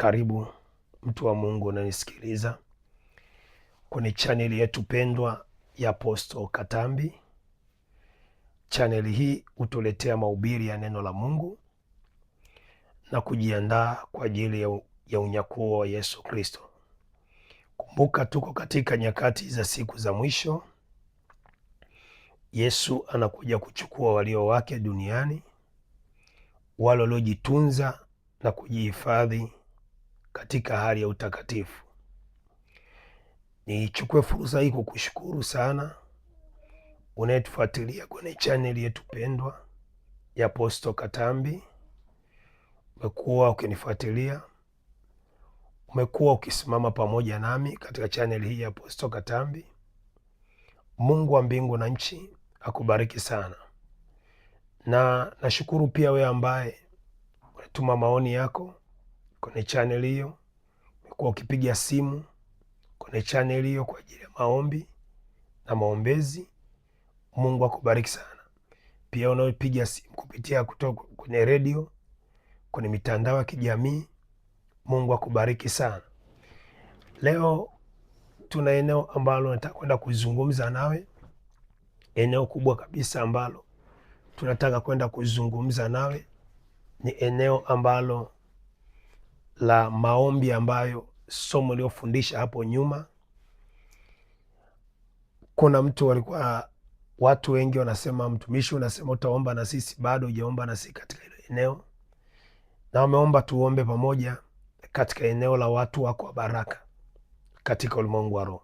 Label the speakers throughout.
Speaker 1: Karibu mtu wa Mungu unanisikiliza kwenye chaneli yetu pendwa ya Apostle Katambi. Chaneli hii hutuletea mahubiri ya neno la Mungu na kujiandaa kwa ajili ya unyakuo wa Yesu Kristo. Kumbuka tuko katika nyakati za siku za mwisho. Yesu anakuja kuchukua walio wake duniani, wale waliojitunza na kujihifadhi katika hali ya utakatifu. Nichukue fursa hii kukushukuru sana unayetufuatilia kwenye chaneli yetu pendwa ya Apostle Katambi. Umekuwa ukinifuatilia, umekuwa ukisimama pamoja nami katika chaneli hii ya Apostle Katambi. Mungu wa mbingu na nchi akubariki sana, na nashukuru pia wewe ambaye unatuma maoni yako kwenye chaneli hiyo. Umekuwa ukipiga simu kwenye chaneli hiyo kwa ajili ya maombi na maombezi. Mungu akubariki sana. Pia unaopiga simu kupitia kutoka kwenye redio, kwenye mitandao ya kijamii, Mungu akubariki sana. Leo tuna eneo ambalo nataka kwenda kuzungumza nawe, eneo kubwa kabisa ambalo tunataka kwenda kuzungumza nawe ni eneo ambalo la maombi, ambayo somo liofundisha hapo nyuma. Kuna watu wengi wanasema, mtumishi, unasema utaomba na sisi, bado hujaomba na sisi katika hilo eneo, na wameomba tuombe pamoja katika eneo la watu wako wa baraka katika ulimwengu wa roho.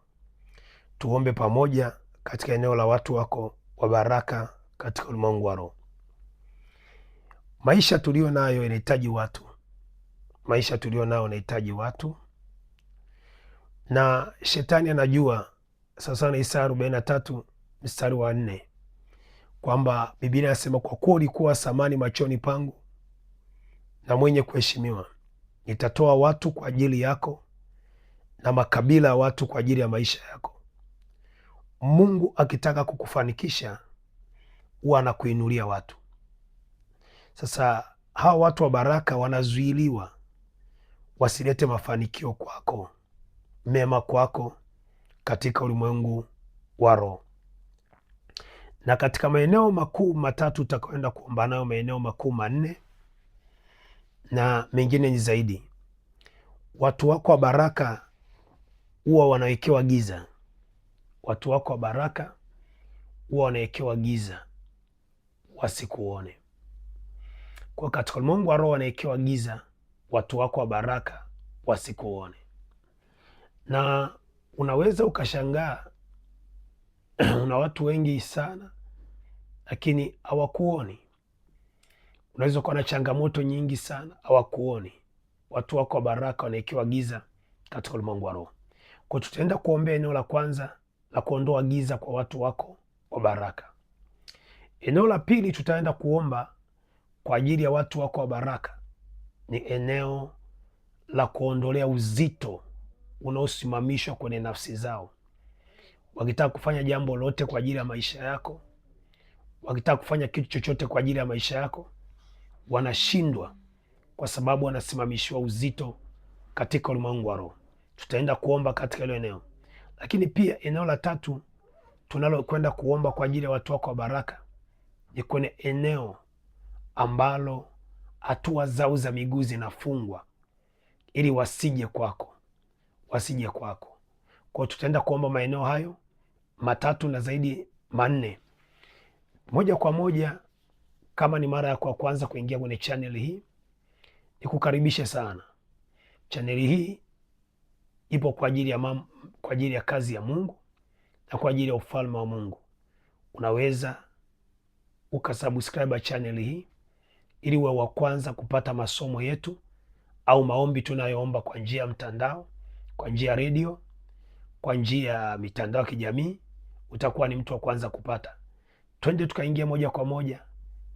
Speaker 1: Tuombe pamoja katika eneo la watu wako wa baraka katika ulimwengu wa roho. Maisha tulio nayo yanahitaji watu, maisha tulio nayo yanahitaji watu, na shetani anajua. Sasa na Isaya 43 mstari wa 4 kwamba Biblia inasema, kwa kuwa ulikuwa samani machoni pangu na mwenye kuheshimiwa, nitatoa watu kwa ajili yako na makabila ya watu kwa ajili ya maisha yako. Mungu akitaka kukufanikisha huwa anakuinulia watu. Sasa hawa watu wa baraka wanazuiliwa wasilete mafanikio kwako, mema kwako katika ulimwengu wa roho. Na katika maeneo makuu matatu utakwenda kuomba nayo, maeneo makuu manne na mengine ni zaidi. Watu wako wa baraka huwa wanawekewa giza. Watu wako wa baraka huwa wanawekewa giza wasikuone. Kwa katika ulimwengu wa roho wanawekewa giza watu wako wa baraka wasikuone. Na unaweza ukashangaa una watu wengi sana lakini hawakuoni. Unaweza kuwa na changamoto nyingi sana, hawakuoni. Watu wako wa baraka wanawekewa giza katika ulimwengu wa roho. Kwa tutaenda kuombea eneo la kwanza la kuondoa giza kwa watu wako wa baraka. Eneo la pili tutaenda kuomba kwa ajili ya watu wako wa baraka, ni eneo la kuondolea uzito unaosimamishwa kwenye nafsi zao. Wakitaka kufanya jambo lote kwa ajili ya maisha yako, wakitaka kufanya kitu chochote kwa ajili ya maisha yako, wanashindwa kwa sababu wanasimamishiwa uzito katika ulimwengu wa roho. Tutaenda kuomba katika hilo eneo. Lakini pia eneo la tatu tunalokwenda kuomba kwa ajili ya watu wako wa baraka ni kwenye eneo ambalo hatua zao za miguu zinafungwa ili wasije kwako, wasije kwako. Kwa tutaenda kuomba maeneo hayo matatu na zaidi manne. Moja kwa moja, kama ni mara yako ya kwanza kuingia kwenye channel hii, nikukaribishe sana. Channel hii ipo kwa ajili ya kazi ya Mungu na kwa ajili ya ufalme wa Mungu. Unaweza ukasubscribe channel hii ili uwe wa kwanza kupata masomo yetu au maombi tunayoomba kwa njia ya mtandao, kwa njia ya redio, kwa njia ya mitandao ya kijamii. Utakuwa ni mtu wa kwanza kupata. Twende tukaingia moja kwa moja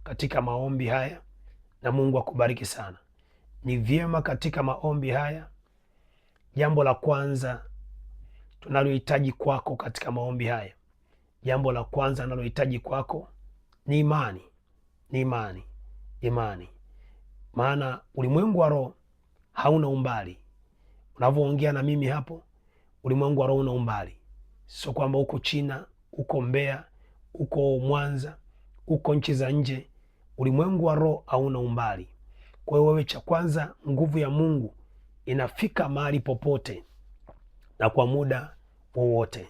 Speaker 1: katika maombi haya na Mungu akubariki sana. Ni vyema katika maombi haya, jambo la kwanza tunalohitaji kwako katika maombi haya, jambo la kwanza tunalohitaji kwako ni imani. Ni imani. Maana ulimwengu wa roho hauna umbali. Unavyoongea na mimi hapo, ulimwengu wa roho una umbali. Sio kwamba uko China, uko Mbeya, uko Mwanza, uko nchi za nje. Ulimwengu wa roho hauna umbali. Kwa hiyo wewe, cha kwanza, nguvu ya Mungu inafika mahali popote na kwa muda wowote.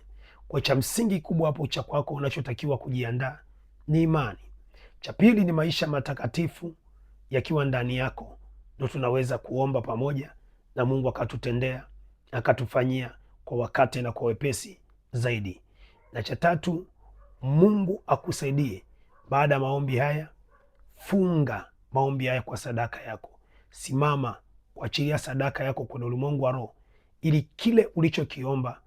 Speaker 1: Kwa cha msingi kubwa hapo cha kwako unachotakiwa kujiandaa ni imani. Cha pili ni maisha matakatifu yakiwa ndani yako, ndio tunaweza kuomba pamoja na Mungu akatutendea, akatufanyia kwa wakati na kwa wepesi zaidi. Na cha tatu, Mungu akusaidie baada ya maombi haya. Funga maombi haya kwa sadaka yako. Simama kuachilia sadaka yako kwenye ulimwengu wa roho, ili kile ulichokiomba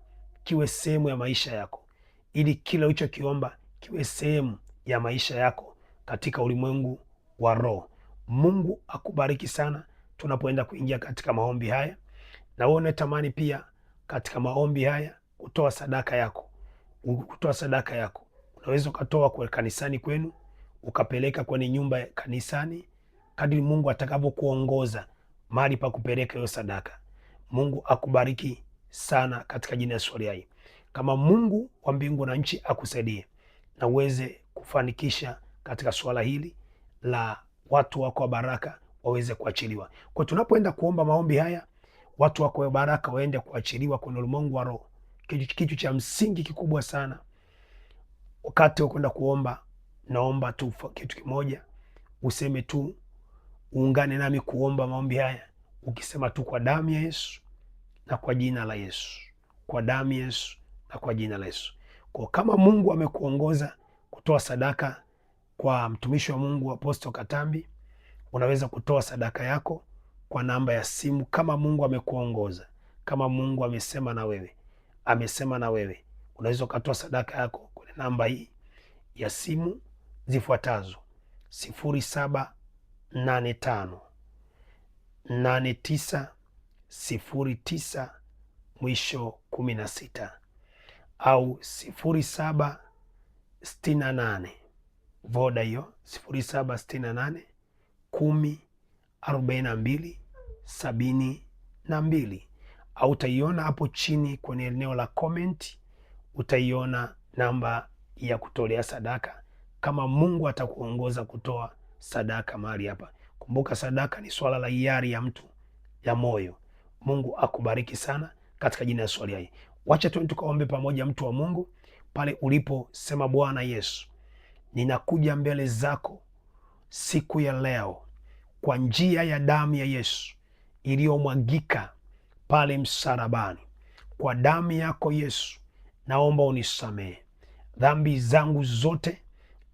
Speaker 1: kiwe sehemu ya maisha yako, ili kile ulichokiomba kiwe sehemu ya maisha yako katika ulimwengu wa roho. Mungu akubariki sana tunapoenda kuingia katika maombi haya. Na wewe unatamani pia katika maombi haya kutoa sadaka yako, unaweza ukatoa kwa kanisani kwenu, ukapeleka kwenye nyumba ya kanisani kadri Mungu atakavyokuongoza mahali pa kupeleka hiyo sadaka. Mungu akubariki sana katika jina la Yesu. Kama Mungu wa mbingu na nchi akusaidie na uweze kufanikisha katika swala hili la watu wako wa baraka waweze kuachiliwa. Kwa tunapoenda kuomba maombi haya, watu wako wa baraka waende kuachiliwa kwenye ulimwengu wa roho. Kitu cha msingi kikubwa sana wakati wa kwenda kuomba, naomba tu kitu kimoja, useme tu, uungane nami kuomba maombi haya ukisema tu, kwa damu ya Yesu na kwa jina la Yesu, kwa damu ya Yesu na kwa jina la Yesu. Kwa kama Mungu amekuongoza kutoa sadaka kwa mtumishi wa Mungu Apostle Katambi, unaweza kutoa sadaka yako kwa namba ya simu. Kama Mungu amekuongoza, kama Mungu amesema na wewe, unaweza ukatoa sadaka yako kwenye namba hii ya simu zifuatazo: 0785 8909 mwisho 16 au 0768 voda hiyo 0768 104272, au utaiona hapo chini kwenye eneo la comment, utaiona namba ya kutolea sadaka kama Mungu atakuongoza kutoa sadaka mahali hapa. Kumbuka, sadaka ni swala la hiari ya mtu, ya moyo. Mungu akubariki sana katika jina la Yesu. Wacha tu tukaombe pamoja. Mtu wa Mungu, pale ulipo, sema: Bwana Yesu, ninakuja mbele zako siku ya leo kwa njia ya damu ya Yesu iliyomwagika pale msalabani. Kwa damu yako Yesu, naomba unisamehe dhambi zangu zote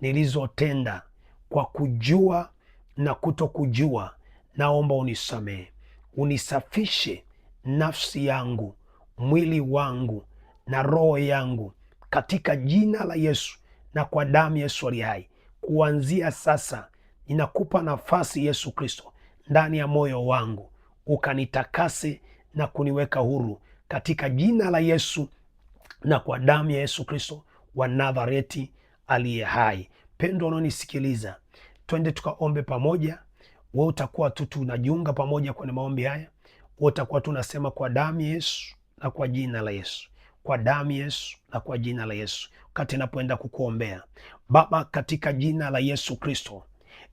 Speaker 1: nilizotenda kwa kujua na kutokujua. Naomba unisamehe, unisafishe nafsi yangu, mwili wangu na roho yangu katika jina la Yesu na kwa damu ya Yesu aliye hai. Kuanzia sasa ninakupa nafasi Yesu Kristo ndani ya moyo wangu, ukanitakase na kuniweka huru katika jina la Yesu na kwa damu ya Yesu Kristo wa Nazareti aliye hai. Pendwa unaonisikiliza, twende tukaombe pamoja. Wewe utakuwa tu tunajiunga pamoja kwenye maombi haya. Wewe utakuwa tunasema, kwa damu ya Yesu na kwa jina la Yesu, kwa damu ya Yesu na kwa jina la Yesu. Wakati napoenda kukuombea, Baba, katika jina la Yesu Kristo,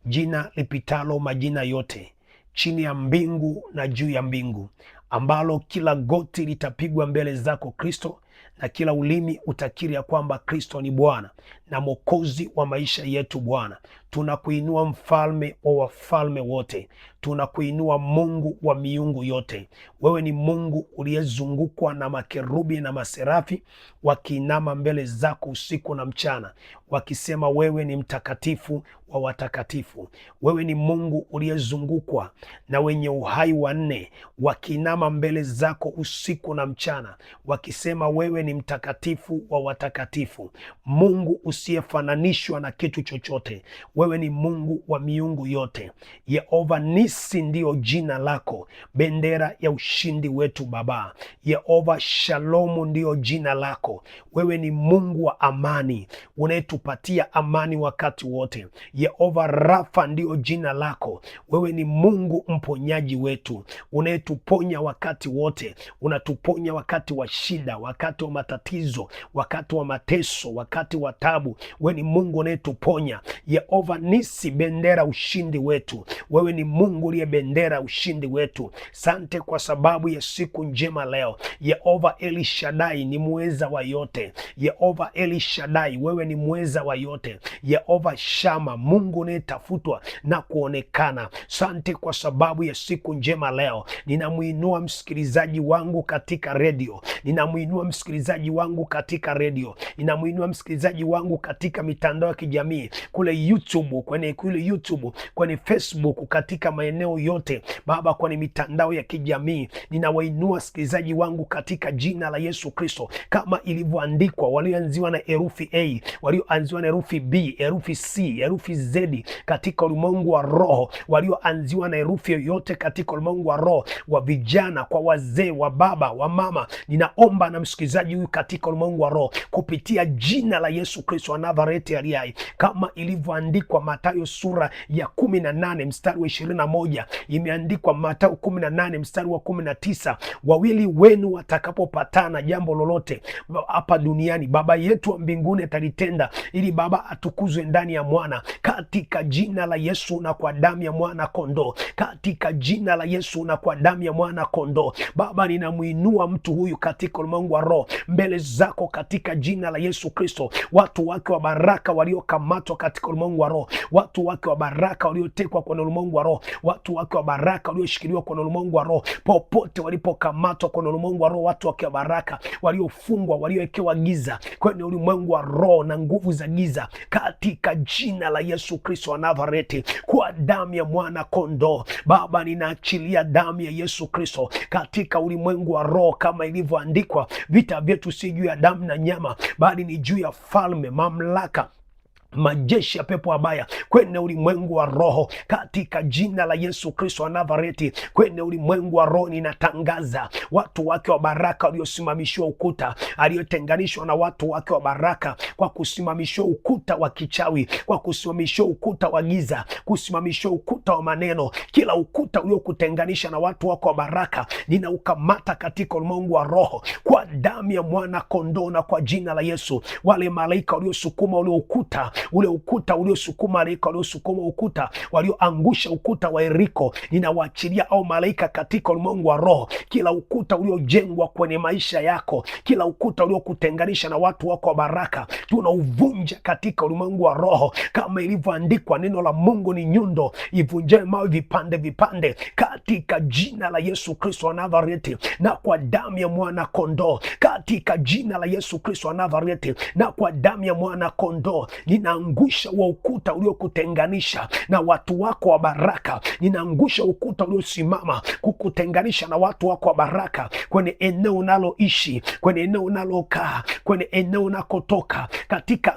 Speaker 1: jina lipitalo majina yote chini ya mbingu na juu ya mbingu, ambalo kila goti litapigwa mbele zako Kristo, na kila ulimi utakiri ya kwamba Kristo ni Bwana na Mwokozi wa maisha yetu. Bwana, tunakuinua mfalme wa wafalme wote, tunakuinua Mungu wa miungu yote. Wewe ni Mungu uliyezungukwa na makerubi na maserafi, wakiinama mbele zako usiku na mchana, wakisema wewe ni mtakatifu wa watakatifu. Wewe ni Mungu uliyezungukwa na wenye uhai wanne, wakiinama mbele zako usiku na mchana, wakisema wewe ni mtakatifu wa watakatifu. Mungu usiyefananishwa na kitu chochote. wewe ni Mungu wa miungu yote. Yehova Nisi ndiyo jina lako, bendera ya ushindi wetu Baba. Yehova Shalomu ndiyo jina lako, wewe ni Mungu wa amani, unayetupatia amani wakati wote. Yehova Rafa ndiyo jina lako, wewe ni Mungu mponyaji wetu, unayetuponya wakati wote. Unatuponya wakati wa shida, wakati wa matatizo, wakati wa mateso, wakati wa tabu. Wewe ni Mungu unayetuponya. Yehova Nisi, bendera ushindi wetu, wewe ni Mungu uliye bendera ushindi wetu. Sante kwa sababu ya siku njema leo. Yehova El Shaddai ni muweza wa yote. Yehova El Shaddai, wewe ni muweza wa yote. Yehova Shama, Mungu unayetafutwa na kuonekana. Sante kwa sababu ya siku njema leo. Ninamuinua msikilizaji wangu katika redio, ninamuinua msikilizaji wangu katika redio, ninamuinua msikilizaji wangu katika mitandao ya kijamii, kule YouTube, kwenye Facebook, katika maeneo yote Baba, kwenye mitandao ya kijamii. Ninawainua wasikilizaji wangu katika jina la Yesu Kristo, kama ilivyoandikwa, walioanziwa na herufi A, walioanziwa na herufi B, herufi C, herufi Z katika ulimwengu wa roho, walioanziwa na herufi yoyote katika ulimwengu wa roho, wa vijana kwa wazee, wa baba, wa mama. Ninaomba na msikilizaji huyu katika ulimwengu wa roho, kupitia jina la Yesu Kristo wa Nazareti aliye hai, kama ilivyoandikwa Mathayo sura ya 18 mstari wa 21, imeandikwa Mathayo 18 mstari wa 19, wawili wenu watakapopatana jambo lolote hapa duniani, Baba yetu wa mbinguni atalitenda, ili Baba atukuzwe ndani ya Mwana, katika jina la Yesu na kwa damu ya Mwana Kondoo, katika jina la Yesu na kwa damu ya Mwana Kondoo. Baba, ninamuinua mtu huyu katika ulimwengu wa roho mbele zako katika jina la Yesu Kristo. Watu wake wa baraka waliokamatwa katika ulimwengu wa roho, watu wake wa baraka waliotekwa kwenye ulimwengu wa roho, watu wake wa baraka walioshikiliwa kwenye ulimwengu wa roho, popote walipokamatwa kwenye ulimwengu wa roho, watu wake wa baraka waliofungwa, waliowekewa giza kwenye ulimwengu wa roho na nguvu za giza, katika jina la Yesu Kristo wa Nazareti, kwa damu ya Mwana Kondoo. Baba, ninaachilia damu ya Yesu Kristo katika ulimwengu wa roho, kama ilivyoandikwa, vita vyetu si juu ya damu na nyama, bali ni juu ya falme, mamlaka, majeshi ya pepo wabaya kwenye ulimwengu wa roho, katika jina la Yesu Kristo wa Nazareti. Kwenye ulimwengu wa roho ninatangaza watu wake wa baraka waliosimamishiwa ukuta, aliyotenganishwa na watu wake wa baraka kwa kusimamishiwa ukuta wa kichawi, kwa kusimamishiwa ukuta wa giza, kusimamishiwa ukuta wa maneno. Kila ukuta uliokutenganisha na watu wako wa baraka, ninaukamata katika ulimwengu wa roho kwa damu ya Mwana Kondoo na kwa jina la Yesu. Wale malaika waliosukuma ule ukuta uliosukuma malaika waliosukuma ukuta, walioangusha ukuta wa Yeriko, ninawaachilia au malaika katika ulimwengu wa roho. Kila ukuta uliojengwa kwenye maisha yako, kila ukuta uliokutenganisha na watu wako wa baraka, tunauvunja katika ulimwengu wa roho, kama ilivyoandikwa, neno la Mungu ni nyundo ivunjaye mawe vipande vipande, katika jina la Yesu Kristo wa Nazareti na kwa damu ya Mwana Kondoo, katika jina la Yesu Kristo wa Nazareti na kwa damu ya Mwana Kondoo. Ninaangusha wa ukuta uliokutenganisha na watu wako wa baraka. Ninaangusha ukuta uliosimama kukutenganisha na watu wako wa baraka, kwenye eneo unaloishi, kwenye eneo unalokaa, kwenye eneo unakotoka, katika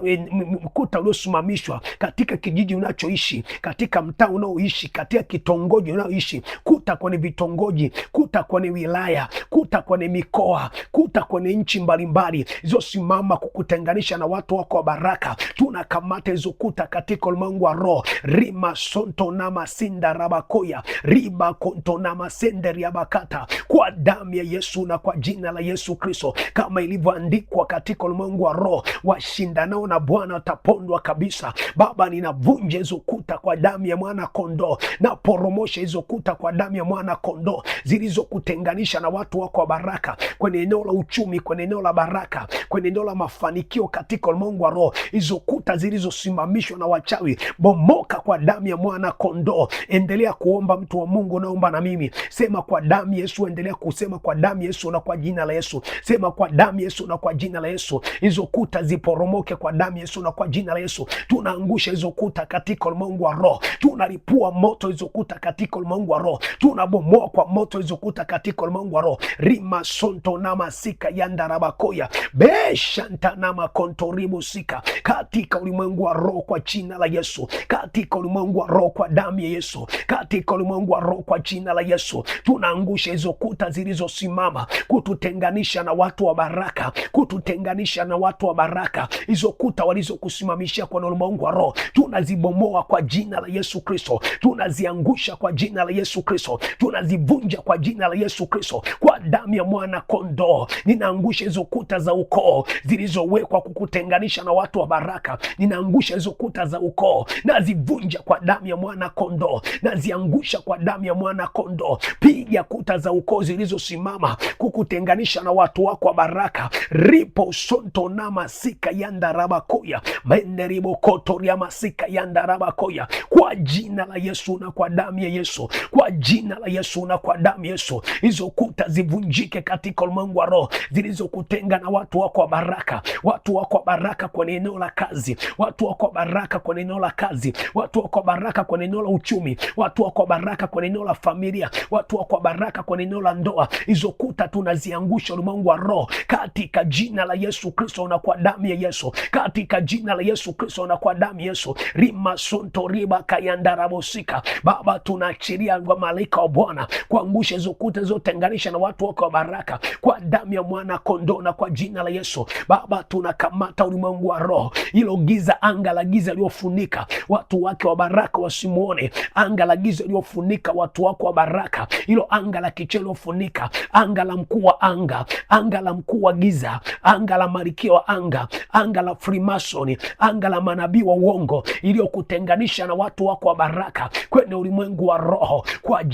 Speaker 1: ukuta uliosimamishwa katika kijiji unachoishi, katika mtaa unaoishi, katika kitongoji unaoishi, kuta kwenye vitongoji, kuta kwenye wilaya, kuta kwenye mikoa, kuta kwenye nchi mbalimbali zilizosimama kukutenganisha na watu wako wa baraka. Tunakamata hizo kuta katika ulimwengu wa roho. Rima sonto na masinda rabakoya, riba konto na masende riabakata, kwa damu ya Yesu na kwa jina la Yesu Kristo, kama ilivyoandikwa katika ulimwengu wa roho, washindanao na Bwana watapondwa kabisa. Baba, ninavunja hizo kuta kwa damu ya Mwana Kondoo, na poromosha hizo kuta kwa damu ya Mwana Kondoo zilizokutenganisha na watu wako wa baraka, kwenye eneo la uchumi, kwenye eneo la baraka, kwenye eneo la mafanikio katika ulimwengu wa roho. Hizo kuta zilizosimamishwa na wachawi, bomoka kwa damu ya Mwana Kondoo. Endelea kuomba, mtu wa Mungu, naomba na mimi sema kwa damu Yesu. Endelea kusema kwa damu Yesu na kwa jina la Yesu. Sema kwa damu Yesu na kwa jina la Yesu. Hizo kuta ziporomoke kwa damu Yesu na kwa jina la Yesu. Tunaangusha hizo kuta katika ulimwengu wa roho, tunalipua moto hizo kuta katika ulimwengu wa roho, tunabomoa kwa moto hizo kuta ukuta katika ulimwengu wa roho. Rima sonto na masika yandarabakoya beshanta na makontoribu sika katika ulimwengu wa roho kwa jina la Yesu, katika ulimwengu wa roho kwa damu ya Yesu, katika ulimwengu wa roho kwa jina la Yesu. Tunaangusha hizo kuta zilizosimama kututenganisha na watu wa baraka, kututenganisha na watu wa baraka. Hizo kuta walizokusimamishia kwa ulimwengu wa roho tunazibomoa kwa jina la Yesu Kristo, tunaziangusha kwa jina la Yesu Kristo, tunazivunja kwa jina la Yesu Kristo, kwa damu ya mwana kondoo. Ninaangusha hizo kuta za ukoo zilizowekwa kukutenganisha na watu wa baraka. Ninaangusha hizo kuta za ukoo, nazivunja kwa damu ya mwana kondoo, naziangusha kwa damu ya mwana kondoo. Piga kuta za ukoo zilizosimama kukutenganisha na watu wako wa baraka. Ripo sonto na masika yandarabakoya menderibo kotoria masika yandarabakoya, kwa jina la Yesu na kwa damu ya Yesu, kwa jina la Yesu na kwa damu ya Yesu. Hizo kuta zivunjike katika ulimwengu wa roho zilizokutenga na watu wako wa baraka, watu wako wa baraka kwenye eneo la kazi, watu wako wa baraka kwenye eneo la kazi, watu wako wa baraka kwenye eneo la uchumi, watu wako wa baraka kwenye eneo la familia, watu wako wa baraka kwenye eneo la ndoa. Hizo kuta tunaziangusha ulimwengu wa roho katika jina la Yesu Kristo na kwa damu ya Yesu, katika jina la Yesu Kristo na kwa damu ya Yesu. Rima sonto riba kayandarabosika. Baba, tunaachilia kwa malaika wa Bwana kuangusha hizo kuta zilizotenganisha na watu wako wa baraka kwa damu ya mwana kondoo na kwa jina la Yesu. Baba, tunakamata ulimwengu wa roho, hilo giza, anga la giza liofunika watu wake wa baraka wasimuone, anga la giza liofunika watu wako wa baraka, hilo anga la kicheo liofunika, anga la mkuu wa anga, anga la mkuu wa giza, anga la malkia wa anga, anga la Freemason, anga la manabii wa uongo iliyokutenganisha na watu wako wa baraka kwenye ulimwengu wa roho kwa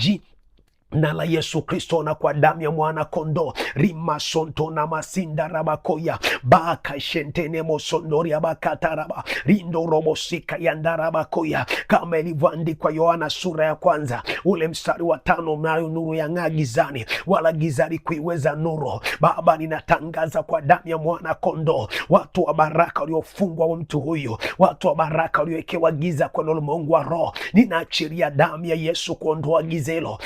Speaker 1: na la Yesu Kristo na kwa damu ya mwana kondo. Rima sonto na masinda rabakoya baka shentene mosondori abakataraba rindo robosika yandarabakoya, kama ilivyoandikwa Yohana sura ya kwanza ule mstari wa 5, nayo nuru yang'aa gizani, wala giza halikuiweza nuru. Baba, ninatangaza kwa damu ya mwana kondo, watu wa baraka waliofungwa wa mtu huyu, watu wa baraka waliowekewa giza kwenye ulimwengu wa roho, ninaachilia damu ya Yesu kuondoa giza hilo.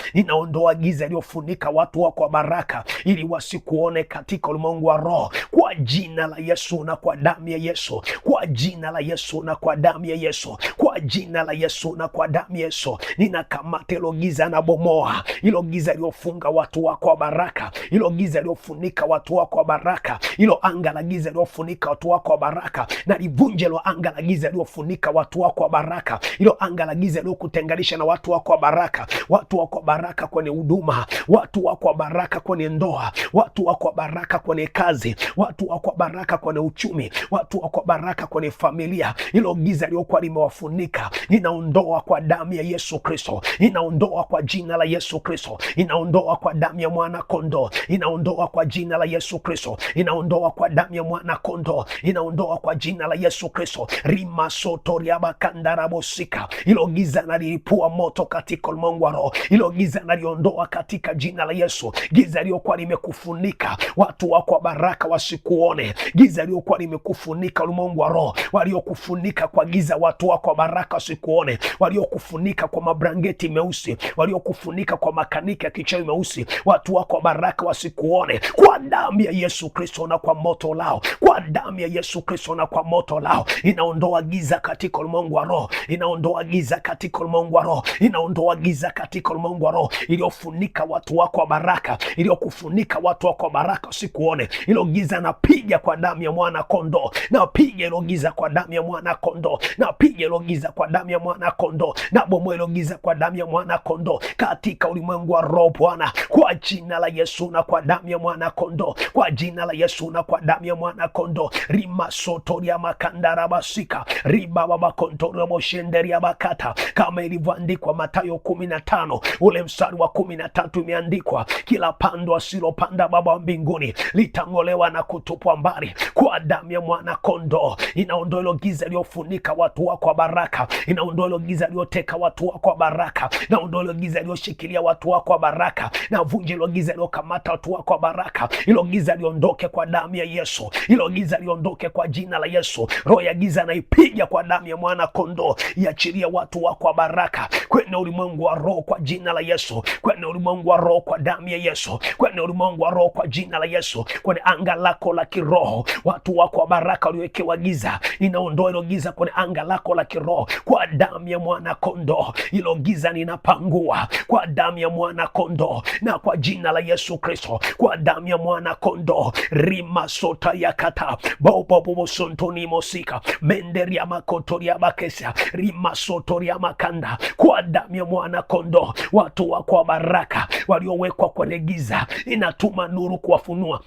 Speaker 1: Ndoa giza iliyofunika watu wako wa baraka ili wasikuone katika ulimwengu wa roho kwa jina la Yesu na kwa damu ya Yesu, kwa jina la Yesu na kwa damu ya Yesu, kwa jina la Yesu na kwa damu ya Yesu. Ninakamata hilo giza na bomoa hilo giza iliyofunga watu wako wa baraka, hilo giza iliyofunika watu wako wa baraka, hilo anga la giza iliyofunika watu wako wa baraka, na livunje hilo anga la giza iliyofunika watu wako wa baraka, hilo anga la giza iliyokutenganisha na watu wako wa baraka, watu wako wa baraka kwenye huduma, watu wako wa baraka kwenye ndoa, watu wako wa baraka kwenye kazi, watu wako wa baraka kwenye uchumi, watu wako wa baraka kwenye familia. Hilo giza liliokuwa limewafunika ninaondoa kwa damu ya Yesu Kristo, ninaondoa kwa jina la Yesu Kristo, ninaondoa kwa damu ya mwana kondoo, ninaondoa kwa jina la Yesu Kristo, ninaondoa kwa damu ya mwana kondoo, ninaondoa kwa jina la Yesu Kristo. Rima sotoria bakandarabosika, hilo giza nalipua moto katika ulimwengu wa roho, hilo giza naliondoa katika jina la Yesu. Giza liliokuwa limekufunika watu wako wa baraka wasikuone, giza liliokuwa limekufunika ulimwengu wa roho, waliokufunika kwa giza watu wako wa baraka wasikuone, waliokufunika kwa mabrangeti meusi, waliokufunika kwa makanika ya kichawi meusi, watu wako wa baraka wasikuone, kwa damu ya Yesu Kristo na kwa moto lao, kwa damu ya Yesu Kristo na kwa moto lao. Inaondoa giza katika ulimwengu wa roho, inaondoa giza katika ulimwengu wa roho, inaondoa giza katika ulimwengu wa roho iliyofunika watu wako wa baraka, iliyokufunika watu wako wa baraka usikuone. Hilo giza napiga kwa damu ya mwana kondoo, napiga hilo giza kwa damu ya mwana kondoo, napiga hilo giza kwa damu ya mwana kondoo, na bomoa hilo giza kwa damu ya mwana kondoo katika ulimwengu wa roho Bwana, kwa jina la Yesu na kwa damu ya mwana kondoo, kwa jina la Yesu na kwa damu ya mwana kondoo. Rima sotoria makandara basika riba baba kontoria moshenderia bakata, kama ilivyoandikwa Mathayo 15 ule mstari wa 13, imeandikwa kila pando asilopanda Baba wa mbinguni litang'olewa na kutupwa mbali. Kwa damu ya mwana kondoo inaondoa hilo giza liofunika watu wako wa baraka baraka, inaondoa hilo giza lililoteka watu wako wa baraka, inaondoa hilo giza lililoshikilia watu wako wa baraka, na vunja hilo giza lililokamata watu wako wa baraka. Hilo giza liondoke kwa damu ya Yesu, hilo giza liondoke kwa jina la Yesu. Roho ya giza naipiga kwa damu ya mwana kondoo, iachilie watu wako wa baraka kwenye ulimwengu wa roho kwa jina la Yesu, kwenye ulimwengu wa roho kwa damu ya Yesu, kwenye ulimwengu wa roho kwa jina la Yesu, kwenye anga lako la kiroho. Watu wako wa baraka waliowekewa giza, inaondoa hilo giza kwenye anga lako la kiroho kwa damu ya mwana kondoo. Hilo giza ninapangua kwa damu ya mwana kondoo na kwa jina la Yesu Kristo, kwa damu ya mwana kondoo. Rima sota yakata bobo sontoni mosika menderia makotoria bakesa rima sotoria makanda, kwa damu ya mwana kondoo. Watu wako wa baraka waliowekwa kwenye giza, inatuma nuru kuwafunua,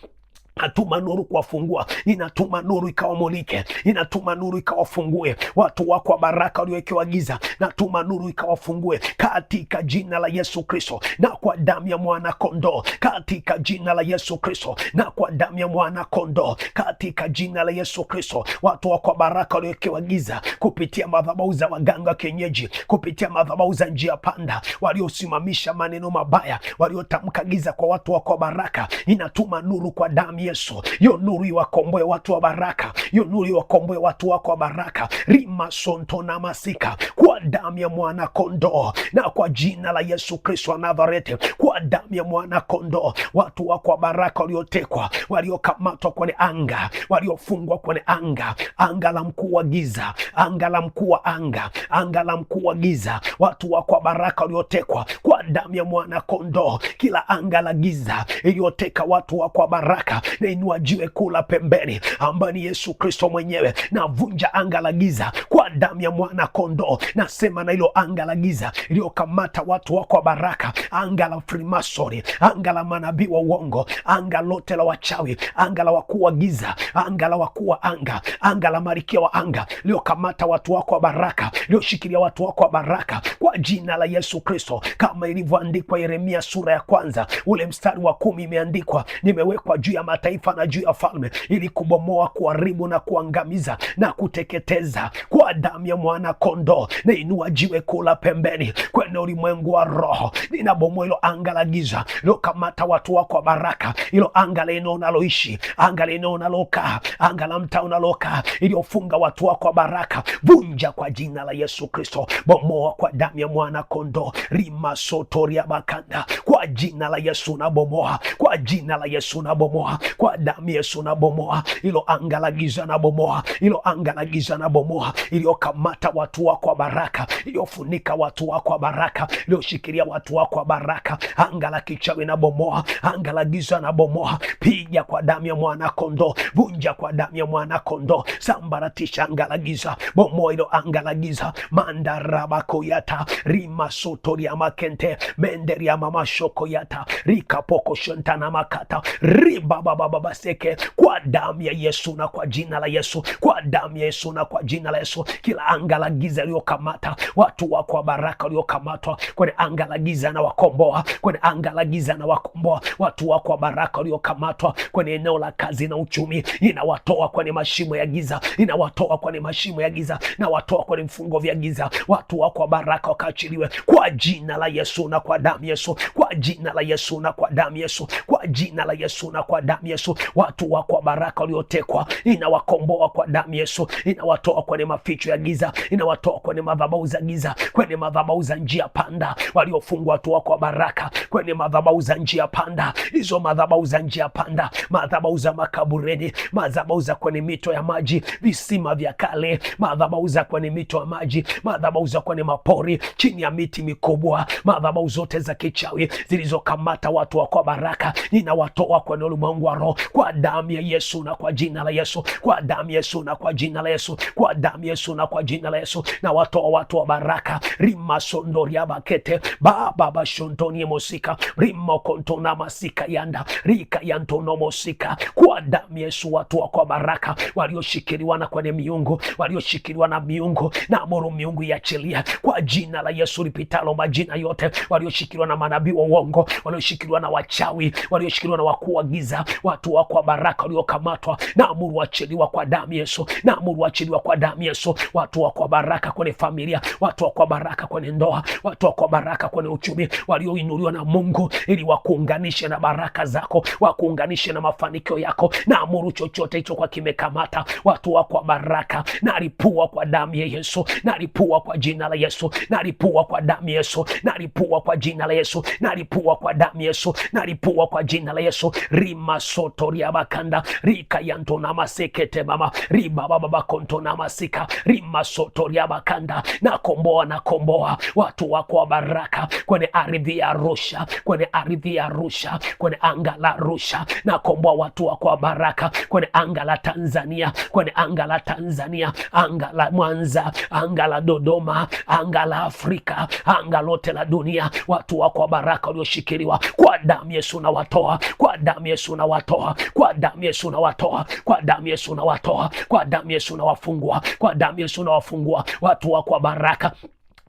Speaker 1: inatuma nuru kuwafungua, inatuma nuru ikawamulike, inatuma nuru ikawafungue watu wako wa baraka waliowekewa giza. Natuma nuru ikawafungue katika jina la Yesu Kristo na kwa damu ya mwana kondoo, katika jina la Yesu Kristo na kwa damu ya mwana kondoo, katika jina la Yesu Kristo. Watu wako wa baraka waliowekewa giza kupitia madhabahu za waganga kienyeji, kupitia madhabahu za njia panda, waliosimamisha maneno mabaya, waliotamka giza kwa watu wako wa baraka, inatuma nuru kwa damu Yesu. Yo nuru iwakomboe watu wa baraka, yo nuru iwakomboe watu wako wa baraka. Rima sonto na masika kwa damu ya mwana kondoo na kwa jina la Yesu Kristo wa Nazareti, kwa damu ya mwana kondoo. Watu wako wa baraka waliotekwa, waliokamatwa kwenye anga, waliofungwa kwenye anga, anga la mkuu wa giza, anga la mkuu wa anga, anga la mkuu wa giza. Watu wako wa baraka waliotekwa kwa damu ya mwana kondoo. Kila anga la giza iliyoteka watu wako wa baraka, na inua jiwe kula pembeni ambaye ni Yesu Kristo mwenyewe. Na vunja anga la giza kwa damu ya mwana kondoo. Nasema na hilo anga la giza iliyokamata watu wako wa baraka, anga la Freemasoni, anga la manabii wa uongo, anga lote la wachawi, anga la wakuu wa giza, anga la wakuu wa anga, anga la marikia wa anga iliyokamata watu wako wa baraka, iliyoshikilia watu wako wa baraka, kwa jina la Yesu Kristo, kama ilivyoandikwa Yeremia sura ya 1 ule mstari wa 10, imeandikwa, nimewekwa juu ya mataifa na juu ya falme ili kubomoa, kuharibu na kuangamiza na kuteketeza. Kwa damu ya mwana kondoo na inua jiwe kula pembeni kwenye ulimwengu wa roho, ninabomoa hilo anga la giza lilokamata watu wako wa baraka, hilo anga la eneo unaloishi, anga la eneo unalokaa, anga la mtaa unalokaa, iliyofunga watu wako wa baraka. Vunja kwa jina la Yesu Kristo, bomoa kwa damu ya mwana kondoo. Rima sotoria bakanda, kwa jina la Yesu nabomoa, kwa jina la Yesu nabomoa, kwa damu Yesu nabomoa hilo anga la giza, nabomoa hilo anga la giza, nabomoa iliyokamata watu wako wa baraka, iliyofunika watu wako wa baraka, iliyoshikilia watu wako wa baraka. Anga la kichawi nabomoa, anga la giza nabomoa. Piga kwa damu ya mwana kondoo, vunja kwa damu ya mwana kondoo, sambaratisha anga la giza, bomoa hilo anga la giza. Mandaraba koyata rima sotoria makente menderia mama shoko yata rika poko shontana makata riba baba seke, kwa damu ya Yesu na kwa jina la Yesu, kwa damu ya Yesu na kwa jina la Yesu. Kila anga la giza liyokamata watu wako wa baraka, waliokamatwa kwenye anga la giza na wakomboa, kwenye anga la giza na wakomboa. Watu wako wa baraka waliokamatwa kwenye eneo la kazi na uchumi, inawatoa kwenye mashimo ya giza, inawatoa kwenye mashimo ya giza, na watoa kwenye mfungo vya giza. Watu wako wa baraka wakaachiliwe kwa jina la Yesu na kwa damu Yesu, kwa jina la Yesu na kwa damu Yesu, kwa jina la Yesu na kwa damu Yesu. Watu wako wa baraka waliotekwa, inawakomboa kwa damu Yesu, inawatoa kwenye maficho ya giza, inawatoa kwenye madhabahu za giza, kwenye madhabahu za njia panda. Waliofungwa watu wako wa baraka kwenye madhabahu za njia panda, hizo madhabahu za njia panda, madhabahu za makabureni, madhabahu za kwenye mito ya maji, visima vya kale, madhabahu za kwenye mito ya maji, madhabahu za kwenye mapori, chini ya miti mikubwa, madhabahu zote za kichawi zilizokamata watu wako wa baraka, ninawatoa kwenye ulimwengu wa roho kwa damu ya Yesu na kwa jina la Yesu, kwa damu Yesu na kwa jina la Yesu, kwa damu Yesu na kwa jina la Yesu. Na watoa watu wa baraka rima sondoria bakete baba bashontoni mosika rima kontona masika yanda rika yantono mosika, kwa damu Yesu. Watu wako wa baraka walioshikiliwa na kwenye miungu, walioshikiliwa na miungu, na amuru miungu iachilia kwa jina la Yesu lipitalo majina yote, walioshikiliwa na manabii wa uongo, walioshikiliwa na wachawi, walioshikiliwa na wakuu wa giza. Watu wako wa baraka waliokamatwa, na amuru achiliwa kwa damu Yesu, na amuru achiliwa kwa damu Yesu.
Speaker 2: watu wako wa baraka kwenye familia, watu wako wa baraka kwenye ndoa, watu wako wa baraka kwenye uchumi, walioinuliwa na Mungu ili wakuunganishe na baraka zako, wakuunganishe na mafanikio yako. Na amuru chochote hicho kwa kimekamata watu wako wa baraka, nalipua kwa damu ya Yesu, nalipua kwa jina la Yesu, nalipua kwa damu ya Yesu, nalipua kwa jina la Yesu, nalipua kwa damu ya Yesu, nalipua kwa jina la Yesu. Rima soto ria bakanda rika yanto na masekete mama riba baba konto na masika rima soto ria bakanda. Na komboa watu wako wa baraka kwenye ardhi ya Arusha, kwenye ardhi ya Arusha, kwenye anga la Arusha. Na komboa watu wako wa baraka kwenye anga la Tanzania, kwenye anga la Tanzania, anga la Mwanza, anga la Dodoma, anga la Afrika, anga lote la dunia. Watu wako wa baraka walioshikiliwa kwa damu Yesu na watoa, kwa damu Yesu na watoa, kwa damu Yesu na watoa, kwa damu Yesu na watoa, kwa damu Yesu na wafungua, kwa damu Yesu na wafungua. Watu wako wa baraka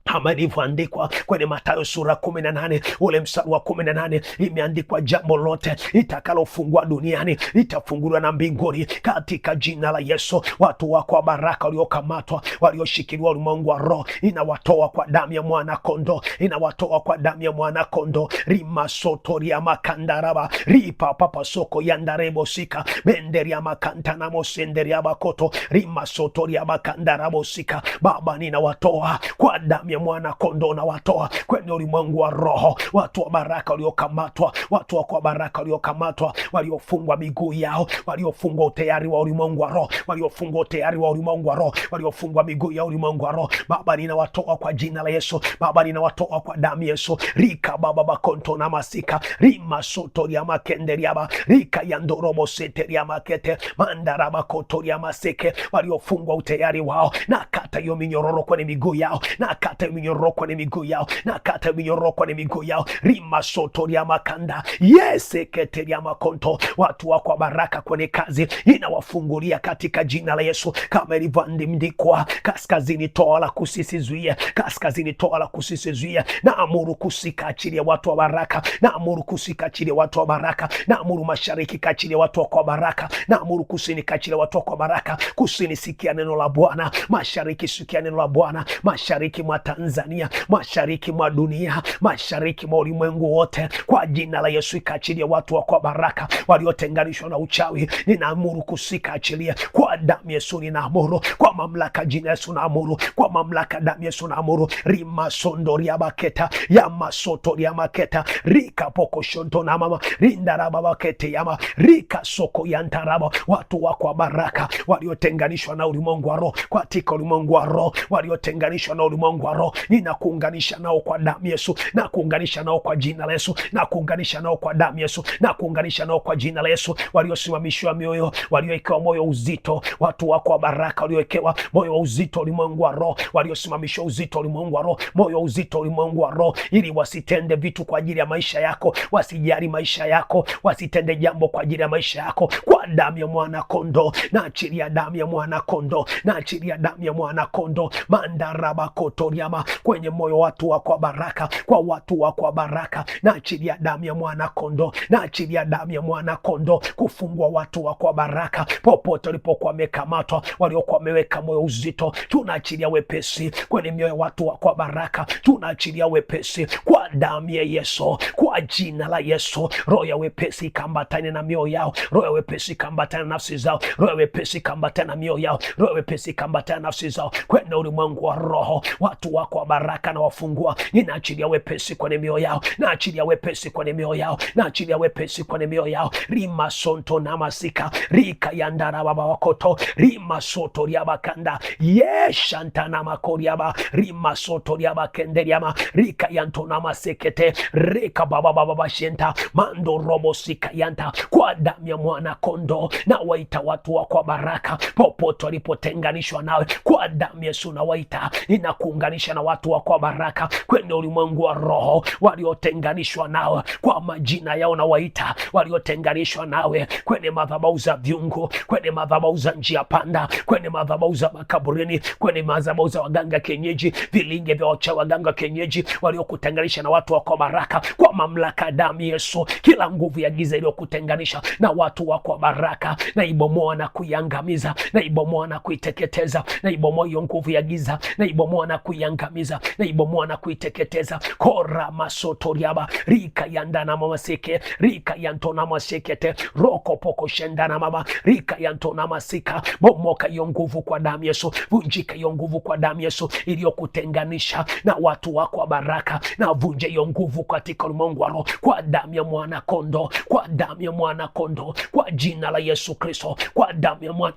Speaker 2: kama ilivyoandikwa kwenye Mathayo sura 18 ule mstari wa 18, imeandikwa jambo lote itakalofungwa duniani litafunguliwa na mbinguni katika jina la Yesu. Watu wako wa baraka waliokamatwa, walioshikiliwa ulimwengu wa roho, inawatoa kwa damu ya mwana kondo, inawatoa kwa damu ya mwana kondo. Rima sotori ya makandaraba ripa papa soko yandarebo sika benderi ya makantana mosenderi ya bakoto rima sotori ya makandarabo sika. Baba, ninawatoa kwa damu ya mwana kondoo, na watoa kwenye ulimwengu wa roho. Watu wa baraka waliokamatwa, watu wa kwa baraka waliokamatwa, waliofungwa miguu yao, waliofungwa utayari wa ulimwengu wa roho, waliofungwa utayari wa ulimwengu wa roho, waliofungwa miguu ya ulimwengu wa roho. Baba, ninawatoa kwa jina la Yesu. Baba, ninawatoa kwa damu Yesu. Rika baba bakonto na masika rima soto ya makenderiaba rika ya ndorobo sete ya makete mandaraba koto ya maseke. Waliofungwa utayari wao, na kata hiyo minyororo kwenye miguu yao, na kata minyororo kwenye miguu yao, na kata minyororo kwenye miguu yao. Rima soto ya makanda yese kete ya makonto. Watu wako baraka kwenye kazi inawafungulia katika jina la Yesu, kama ilivyoandikwa, kaskazini toa la kusisizuia, kaskazini toa la kusisizuia. Na amuru kusika achilia watu wa baraka, na amuru kusika achilia watu wa baraka, na amuru mashariki kachilia watu wa baraka, na amuru kusini kachilia watu wa baraka. Kusini sikia neno la Bwana, mashariki sikia neno la Bwana, mashariki mwa Tanzania, mashariki mwa dunia, mashariki mwa ulimwengu wote, kwa jina la Yesu ikaachilia watu wa kwa baraka waliotenganishwa na uchawi. Ninaamuru kusika achilia kwa damu Yesu, ninaamuru kwa mamlaka jina Yesu, naamuru kwa mamlaka damu Yesu, naamuru. Rima sondori ya baketa ya masotori ya maketa rika poko shonto na mama rinda raba bakete yama rika soko ya ntaraba. Watu wa kwa baraka waliotenganishwa na ulimwengu wa roho, katika ulimwengu wa roho, waliotenganishwa na ulimwengu wa roho, ninakuunganisha nao kwa damu Yesu, na kuunganisha nao kwa jina la Yesu, na kuunganisha nao kwa damu Yesu, na kuunganisha nao kwa jina la Yesu. Waliosimamishwa mioyo, waliowekewa moyo uzito, watu wako wa baraka waliowekewa moyo uzito ulimwengu wa roho, waliosimamishwa uzito ulimwengu wa roho, moyo uzito ulimwengu wa roho, ili wasitende vitu kwa ajili ya maisha yako, wasijali maisha yako, wasitende jambo kwa ajili ya maisha yako. Kwa damu ya mwana kondo, na achilia damu ya mwana kondo, na achilia damu ya mwana kondo mandaraba kotoriama kwenye moyo watu wako wa baraka, kwa watu wako wa baraka, na achilia damu ya mwana kondo, na achilia damu ya mwana kondo kufungua watu wako wa baraka popote walipokuwa wamekamatwa, waliokuwa wameweka moyo uzito. Tunaachilia wepesi kwenye mioyo watu wako wa baraka, tunaachilia wepesi kwa damu ya Yesu, kwa jina la Yesu. Roho ya wepesi ikambatane na mioyo yao, roho ya wepesi ikambatane na nafsi zao, roho ya wepesi ikambatane na mioyo yao, roho ya wepesi ikambatane na nafsi zao kwenye ulimwengu wa roho. Watu wako wa baraka na wafungua, ninaachilia wepesi kwenye mioyo yao, naachilia wepesi kwenye mioyo yao, naachilia wepesi kwenye mioyo yao. Rima sonto na masika rika yandara baba wakoto rima soto ria bakanda yeshanta na makoriaba rima soto ria bakenderiama rika yanto na masekete rika baba baba bashenta mando robo sika yanta. Kwa damu ya mwana kondo, na waita watu wa kwa baraka popote walipotenganishwa nawe, kwa damu Yesu na waita, ninakuunganisha na watu wako wa baraka kwenye ulimwengu wa roho, waliotenganishwa nawe kwa majina yao na waita, waliotenganishwa nawe kwenye madhabahu za viungo, kwenye madhabahu za njia panda, kwenye madhabahu za makaburini, kwenye madhabahu za waganga kienyeji, vilinge vya wachawi waganga kienyeji, waliokutenganisha na watu wako wa baraka kwa mamlaka ya damu Yesu. Kila nguvu ya giza iliyokutenganisha na watu wako wa baraka, na ibomoa na kuiangamiza, na ibomoa na kuiteketeza, na ibomoa hiyo nguvu ya giza, na ibomoa na kuiangamiza, na ibomoa na kuiteketeza. Kora masotoriaba rika yandana mama seke rika yantona masekete roko poko shendana mama rika yantona masika. Bomoka hiyo nguvu kwa damu Yesu, vunjika hiyo nguvu kwa damu Yesu iliyokutenganisha na watu wako wa baraka, na vunje hiyo nguvu katika ulimwengu wa roho kwa damu ya mwana kondo, kwa damu ya mwana kondo, kwa jina la Yesu Kristo, kwa damu ya mwana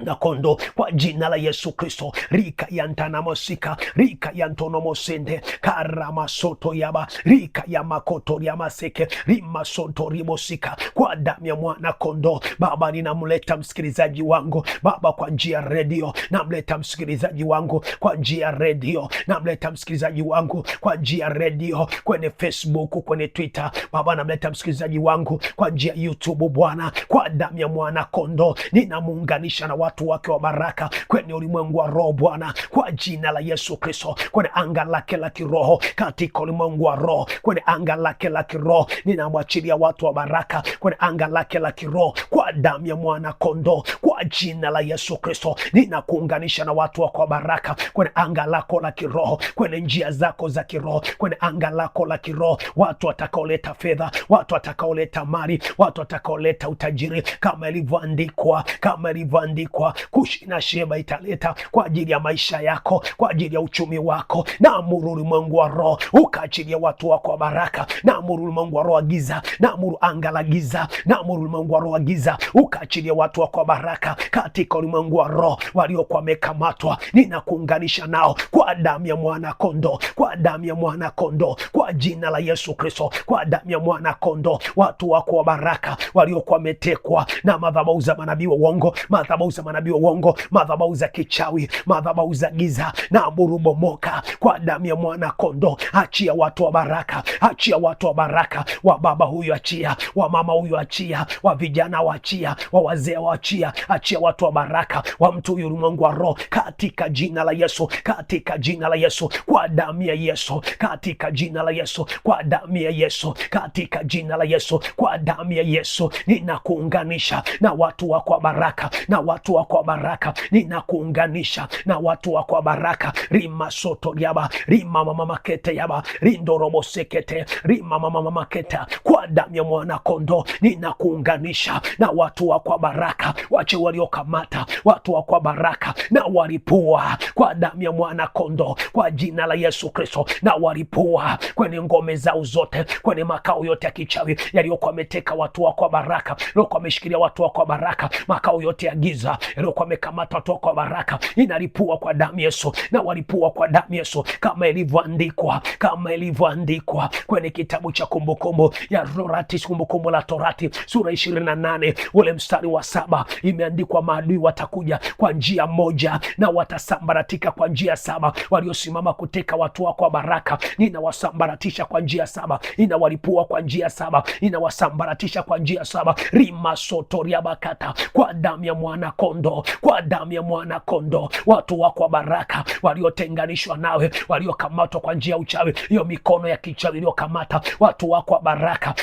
Speaker 2: na kondo, kwa jina la Yesu Kristo. Rika yantana mosika rika yantono mosende karama soto yaba rika ya makoto ya maseke rima soto rimosika, kwa damu ya mwana kondo. Baba, ninamleta msikilizaji wangu Baba kwa njia ya redio, namleta msikilizaji wangu kwa njia ya redio, namleta msikilizaji wangu kwa njia ya redio, kwenye Facebook, kwenye Twitter Baba, namleta msikilizaji wangu kwa njia ya YouTube Bwana, kwa damu ya mwana kondo ninamuunganisha na watu wake wa baraka kwenye ulimwengu wa roho Bwana, kwa jina la Yesu Kristo, kwenye anga lake la kiroho, katika ulimwengu wa roho, kwenye anga lake la kiroho ninamwachilia watu wa baraka kwenye anga lake la kiroho kwa damu ya mwana kondoo, kwa jina la Yesu Kristo. Ninakuunganisha na watu wako wa baraka kwenye anga lako la kiroho, kwenye njia zako za kiroho, kwenye anga lako la kiroho, watu watakaoleta fedha, watu watakaoleta mali, watu watakaoleta utajiri, kama ilivyoandikwa, kama ilivyoandikwa, Kushi na Sheba italeta kwa ajili ya maisha yako, kwa ajili ya uchumi wako. Na amuru ulimwengu wa roho ukaachilia watu wako wa baraka, na amuru ulimwengu wa roho wa giza, na amuru anga la giza, na amuru ulimwengu wa roho wa giza ukaachilia watu wako wa baraka katika ulimwengu wa roho waliokuwa wamekamatwa. Ninakuunganisha nao kwa damu ya mwana kondoo, kwa damu ya mwana kondoo, kwa jina la Yesu Kristo, kwa damu ya mwana kondoo. Watu wako wa baraka waliokuwa wametekwa na madhabahu za manabii wa uongo, madhabahu za manabii wa uongo, madhabahu za kichawi, madhabahu za giza, na amuru bomoka kwa damu ya mwana kondoo. Achia watu wa baraka, achia watu wa baraka, wa baba huyu achia, wa mama huyu achia, wa vijana wachia, wa wazee wachia, achia watu wa baraka wa mtu huyu ulimwengu wa roho katika jina la Yesu, katika jina la Yesu, kwa damu ya Yesu, katika jina la Yesu, kwa damu ya Yesu, katika jina la Yesu, kwa damu ya Yesu. Ninakuunganisha na watu wako wa baraka, na watu wako wa baraka, ninakuunganisha na watu wako wa baraka. Rima soto yaba, rima mama makete yaba, rindo robo sekete, rima mama maketa, kwa damu ya mwana kondoo. Ninakuunganisha na watu wako wa baraka, wache waliokamata watu wako wa baraka, na walipua kwa damu ya mwana kondoo, kwa jina la Yesu Kristo, na walipua kwenye ngome zao zote, kwenye makao yote ya kichawi yaliyokuwa yameteka watu wako wa baraka, yaliyokuwa yameshikilia watu wako wa baraka, makao yote ya giza yaliyokuwa yamekamata watu wako wa baraka, inalipua kwa damu Yesu, na walipua kwa damu Yesu, kama ilivyoandikwa, kama ilivyoandikwa kwenye kitabu cha Kumbukumbu ya Torati, Kumbukumbu la Torati sura 28 ule mstari wa 7, imeandikwa maadui watakuja kwa njia moja na watasambaratika kwa njia 7. Waliosimama kuteka watu wako wa baraka, ninawasambaratisha kwa njia 7, inawalipua kwa njia 7, inawasambaratisha kwa njia 7. Rima sotoria bakata, kwa damu ya mwana kondoo, kwa damu ya mwana kondoo. Watu wako wa baraka waliotenganishwa nawe, waliokamatwa kwa njia ya uchawi, hiyo mikono ya kichawi iliyokamata watu wako wa baraka,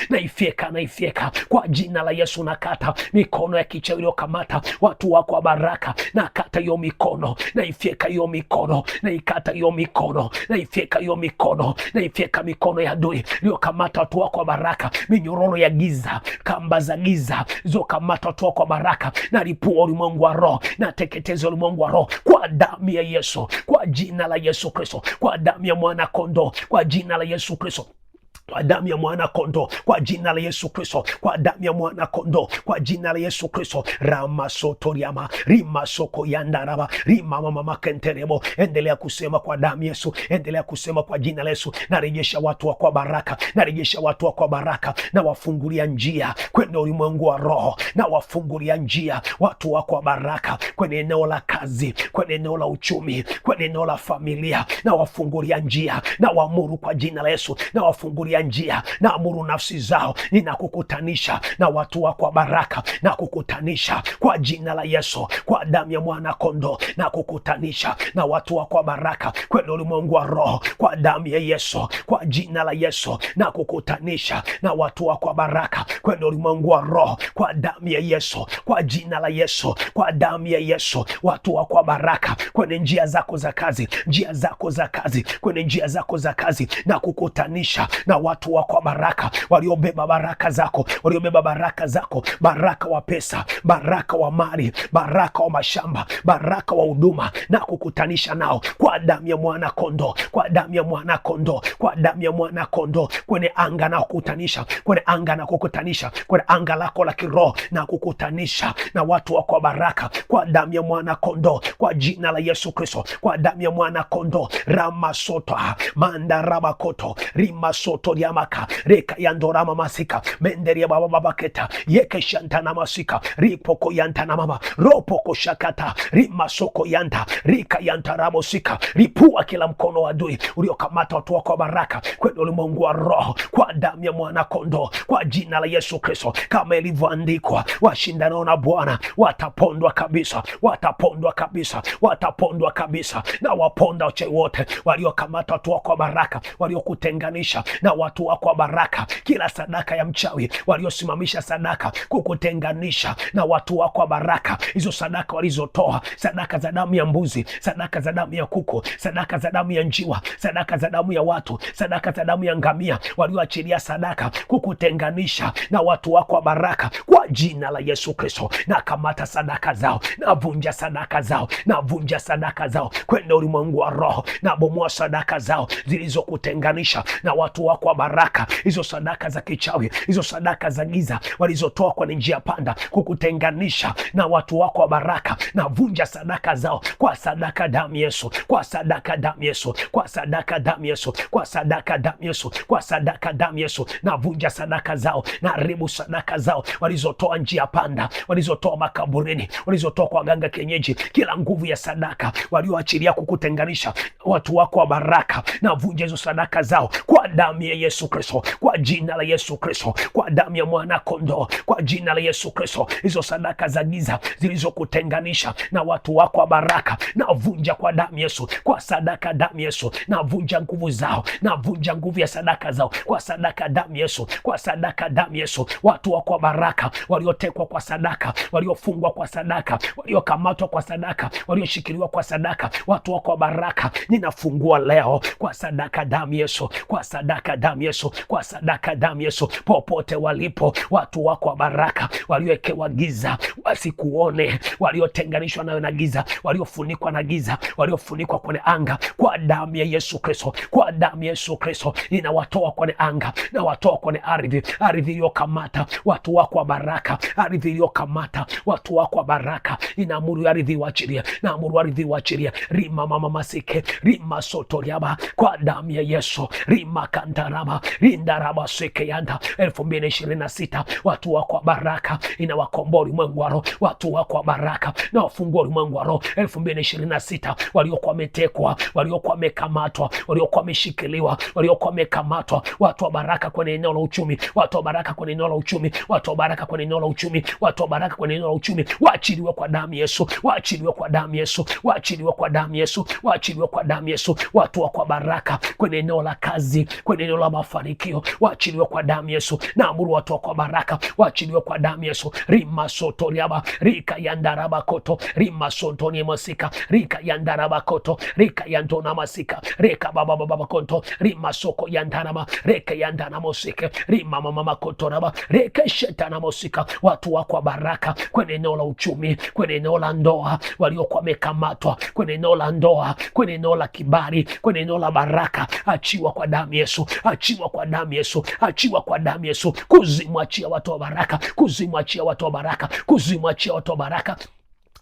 Speaker 2: naifyeka kwa jina la Yesu. Nakata mikono ya kichawi iliyokamata watu wako wa baraka, nakata hiyo mikono, naifyeka hiyo mikono, naikata hiyo mikono, naifyeka hiyo mikono, naifyeka mikono ya adui iliyokamata watu wako wa baraka, minyororo ya giza, kamba za giza zilizokamata watu wako wa baraka. Nalipua ulimwengu wa roho, nateketeza ulimwengu wa roho kwa damu ya Yesu, kwa jina la Yesu Kristo, kwa damu ya mwana kondoo, kwa jina la Yesu Kristo. kwa damu ya mwana kondoo, kwa jina la Yesu Kristo, kwa damu ya mwana kondoo, kwa jina la Yesu Kristo. Ramasotoriama rimasoko yandaraba rimamama kenterebo. Endelea kusema kwa damu Yesu, endelea kusema kwa jina la Yesu. Narejesha watu wa kwa baraka, narejesha watu wa kwa baraka, na wafungulia njia kwenye ulimwengu wa roho, na wafungulia njia watu wa kwa baraka kwenye eneo la kazi, kwenye eneo la uchumi, kwenye eneo la familia, na wafungulia njia, na waamuru kwa jina la Yesu, na wafungulia njia, na amuru nafsi zao, ninakukutanisha na watu wa kwa baraka, na kukutanisha kwa jina la Yesu, kwa damu ya mwana kondoo, na kukutanisha na watu wa kwa baraka kwenye ulimwengu wa roho, kwa damu ya Yesu, kwa jina la Yesu, na kukutanisha na watu wa kwa baraka kwenye ulimwengu wa roho, kwa damu ya Yesu, kwa jina la Yesu, kwa damu ya Yesu, watu wa kwa baraka kwenye njia zako za kazi, njia zako za kazi, kwenye njia zako za kazi, na kukutanisha na watu wa kwa baraka waliobeba baraka zako, waliobeba baraka zako, baraka wa pesa, baraka wa mali, baraka wa mashamba, baraka wa huduma, na kukutanisha nao kwa damu ya mwana kondoo, kwa damu ya mwana kondoo, kwa damu ya mwana kondoo, kwenye anga na kukutanisha, kwenye anga na kukutanisha, kwenye anga lako la kiroho, na kukutanisha na watu wa kwa baraka kwa damu ya mwana kondoo, kwa jina la Yesu Kristo, kwa damu ya mwana kondoo. Ramasoto mandarabakoto rimasoto liamaka reka yandorama masika menderia baba babaketa yeke shantana masika ripoko yantana mama ropoko shakata rimasoko yanta rika yantaramo sika. Ripua kila mkono wa adui uliokamata watu wako wa baraka kwenye ulimwengu wa roho kwa damu ya mwana kondoo, kwa jina la Yesu Kristo, kama ilivyoandikwa, washindanao na Bwana watapondwa kabisa, watapondwa kabisa, watapondwa kabisa. Na waponda wachawi wote waliokamata watu wako wa baraka, waliokutenganisha na watu wako wa baraka, kila sadaka ya mchawi waliosimamisha sadaka kukutenganisha na watu wako wa baraka, hizo sadaka walizotoa, sadaka za damu ya mbuzi, sadaka za damu ya kuku, sadaka za damu ya njiwa, sadaka za damu ya watu, sadaka za damu ya ngamia, walioachilia sadaka kukutenganisha na watu wako wa baraka, kwa jina la Yesu Kristo, na kamata sadaka zao, na vunja sadaka zao, na vunja sadaka zao kwenda ulimwengu wa roho, na bomoa sadaka zao zilizokutenganisha na watu wako wa baraka, hizo sadaka za kichawi, hizo sadaka za giza walizotoa kwa njia panda kukutenganisha na watu wako wa baraka, na vunja sadaka zao kwa sadaka damu Yesu, kwa sadaka damu Yesu, kwa sadaka damu Yesu, kwa sadaka damu Yesu, kwa sadaka damu Yesu, na vunja sadaka zao, na haribu sadaka zao walizotoa njia panda, walizotoa makaburini, walizotoa kwa ganga kienyeji, kila nguvu ya sadaka walioachilia kukutenganisha watu wako wa baraka, na vunja hizo sadaka zao kwa damu ya Yesu Kristo, kwa jina la Yesu Kristo, kwa damu ya mwana kondoo, kwa jina la Yesu Kristo. Hizo sadaka za giza zilizokutenganisha na watu wako wa baraka, na vunja kwa damu Yesu, kwa sadaka damu Yesu, na vunja nguvu zao, na vunja nguvu ya sadaka zao kwa sadaka damu Yesu, kwa sadaka damu Yesu. Watu wako wa baraka waliotekwa kwa sadaka, waliofungwa kwa sadaka, waliokamatwa kwa sadaka, walioshikiliwa kwa sadaka, watu wako wa baraka, ninafungua leo kwa sadaka damu Yesu, kwa sadaka damu Yesu, kwa sadaka damu Yesu. Popote walipo watu wako wa baraka, waliowekewa giza wasikuone, waliotenganishwa nayo na giza, waliofunikwa na giza, waliofunikwa kwenye anga, kwa damu ya Yesu Kristo, kwa damu ya Yesu Kristo, ninawatoa kwenye anga, na watoa kwenye ardhi, ardhi iliyokamata watu wako wa baraka, ardhi iliyokamata watu wako wa baraka, inaamuru ardhi uachilie, na amuru ardhi uachilie. Rima mama masike, rima sotoriaba, kwa damu ya Yesu, rima kantaraba, rindaraba sike yanda. 2026 watu wako wa baraka, inawakomboa ulimwengu wa roho, watu wako wa baraka, na wafungua ulimwengu wa roho. 2026 waliokuwa wametekwa, waliokuwa wamekamatwa, waliokuwa wameshikiliwa, waliokuwa wamekamatwa, watu wa baraka kwenye eneo la uchumi, watu wa baraka kwenye eneo la uchumi, watu wa baraka kwenye eneo la uchumi, watu wa baraka kwenye eneo la uchumi, waachiliwe kwa damu Yesu, waachiliwe kwa damu Yesu, waachiliwe kwa damu Yesu, waachiliwe kwa damu Yesu. Watu wa kwa baraka kwenye eneo la kazi, kwenye eneo la mafanikio, waachiliwe kwa damu Yesu. Na amuru watu wa kwa baraka waachiliwe kwa damu Yesu. Rima sotoriaba, rika yandaraba koto, rima sontoni masika, rika yandaraba koto, rika yandona masika, rika baba baba konto, rima soko yandaraba, rika yandana mosike, rima mama koto raba, rika shetana mosika. Watu wa kwa baraka kwenye eneo la uchumi, kwenye eneo la ndoa, waliokuwa wamekamatwa kwenye eneo la ndoa, kwenye eneo la kibali, kwenye eneo la baraka, achiwa kwa damu Yesu, achiwa achiwa kwa damu Yesu, achiwa kwa damu Yesu. Kuzimu achia watu wa baraka, kuzimu achia watu wa baraka, kuzimu achia watu wa baraka.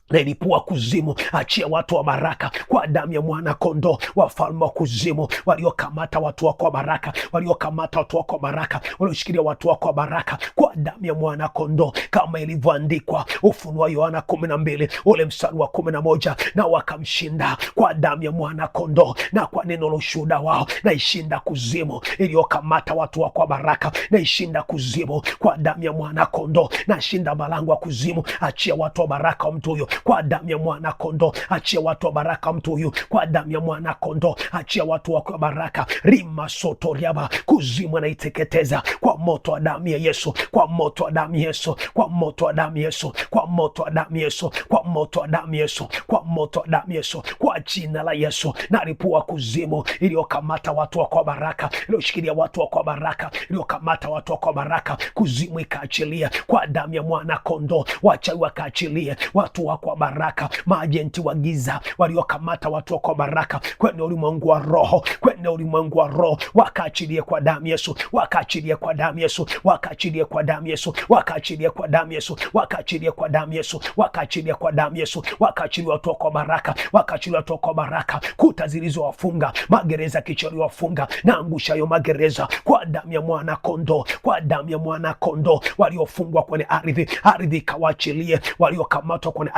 Speaker 2: Nailipua kuzimu, achia watu wa baraka kwa damu ya mwana kondoo. Wafalme wa kuzimu waliokamata watu wako wa baraka, waliokamata watu wako wa baraka, walioshikilia watu wako wa baraka, kwa damu ya mwana kondoo, kama ilivyoandikwa Ufunuo Yohana 12 ule mstari wa 11, na wakamshinda kwa damu ya mwana kondoo na kwa neno la ushuhuda wao. Naishinda kuzimu iliyokamata watu wako wa baraka, naishinda kuzimu kwa damu ya mwana kondoo. Nashinda malango ya kuzimu, achia watu wa baraka wa mtu huyo kwa damu ya mwana kondoo. Achia watu wa baraka mtu huyu kwa damu ya mwana kondoo. Achia watu wa baraka. Rima soto riaba, kuzimu anaiteketeza kwa moto wa damu ya Yesu, kwa moto wa damu ya Yesu, kwa moto wa damu ya Yesu, kwa moto wa damu ya Yesu, kwa moto wa damu ya Yesu, kwa moto wa damu ya Yesu, kwa jina la Yesu. Naripua kuzimu iliyokamata watu wa kwa baraka, iliyoshikilia watu wa kwa baraka, iliyokamata watu wa kwa baraka. Kuzimu ikaachilia kwa damu ya mwana kondoo. Wachawi wakaachilie watu wa kwa baraka, maajenti wa giza waliokamata watu wa kwa baraka kwenye ulimwengu wa roho, kwenye ulimwengu wa roho, wakaachilie kwa damu Yesu, wakaachilie kwa damu Yesu, wakaachilie kwa damu Yesu, wakaachilie kwa damu Yesu, wakaachilie kwa damu Yesu, wakaachilie kwa damu Yesu, wakaachilie watu wa kwa baraka, wakaachilie watu wa kwa baraka. Kuta zilizowafunga, magereza kichaliwafunga, na angusha yo magereza kwa damu ya mwana kondoo, kwa damu ya mwana kondoo. Waliofungwa kwenye ardhi, ardhi ikawaachilie. Waliokamatwa kwenye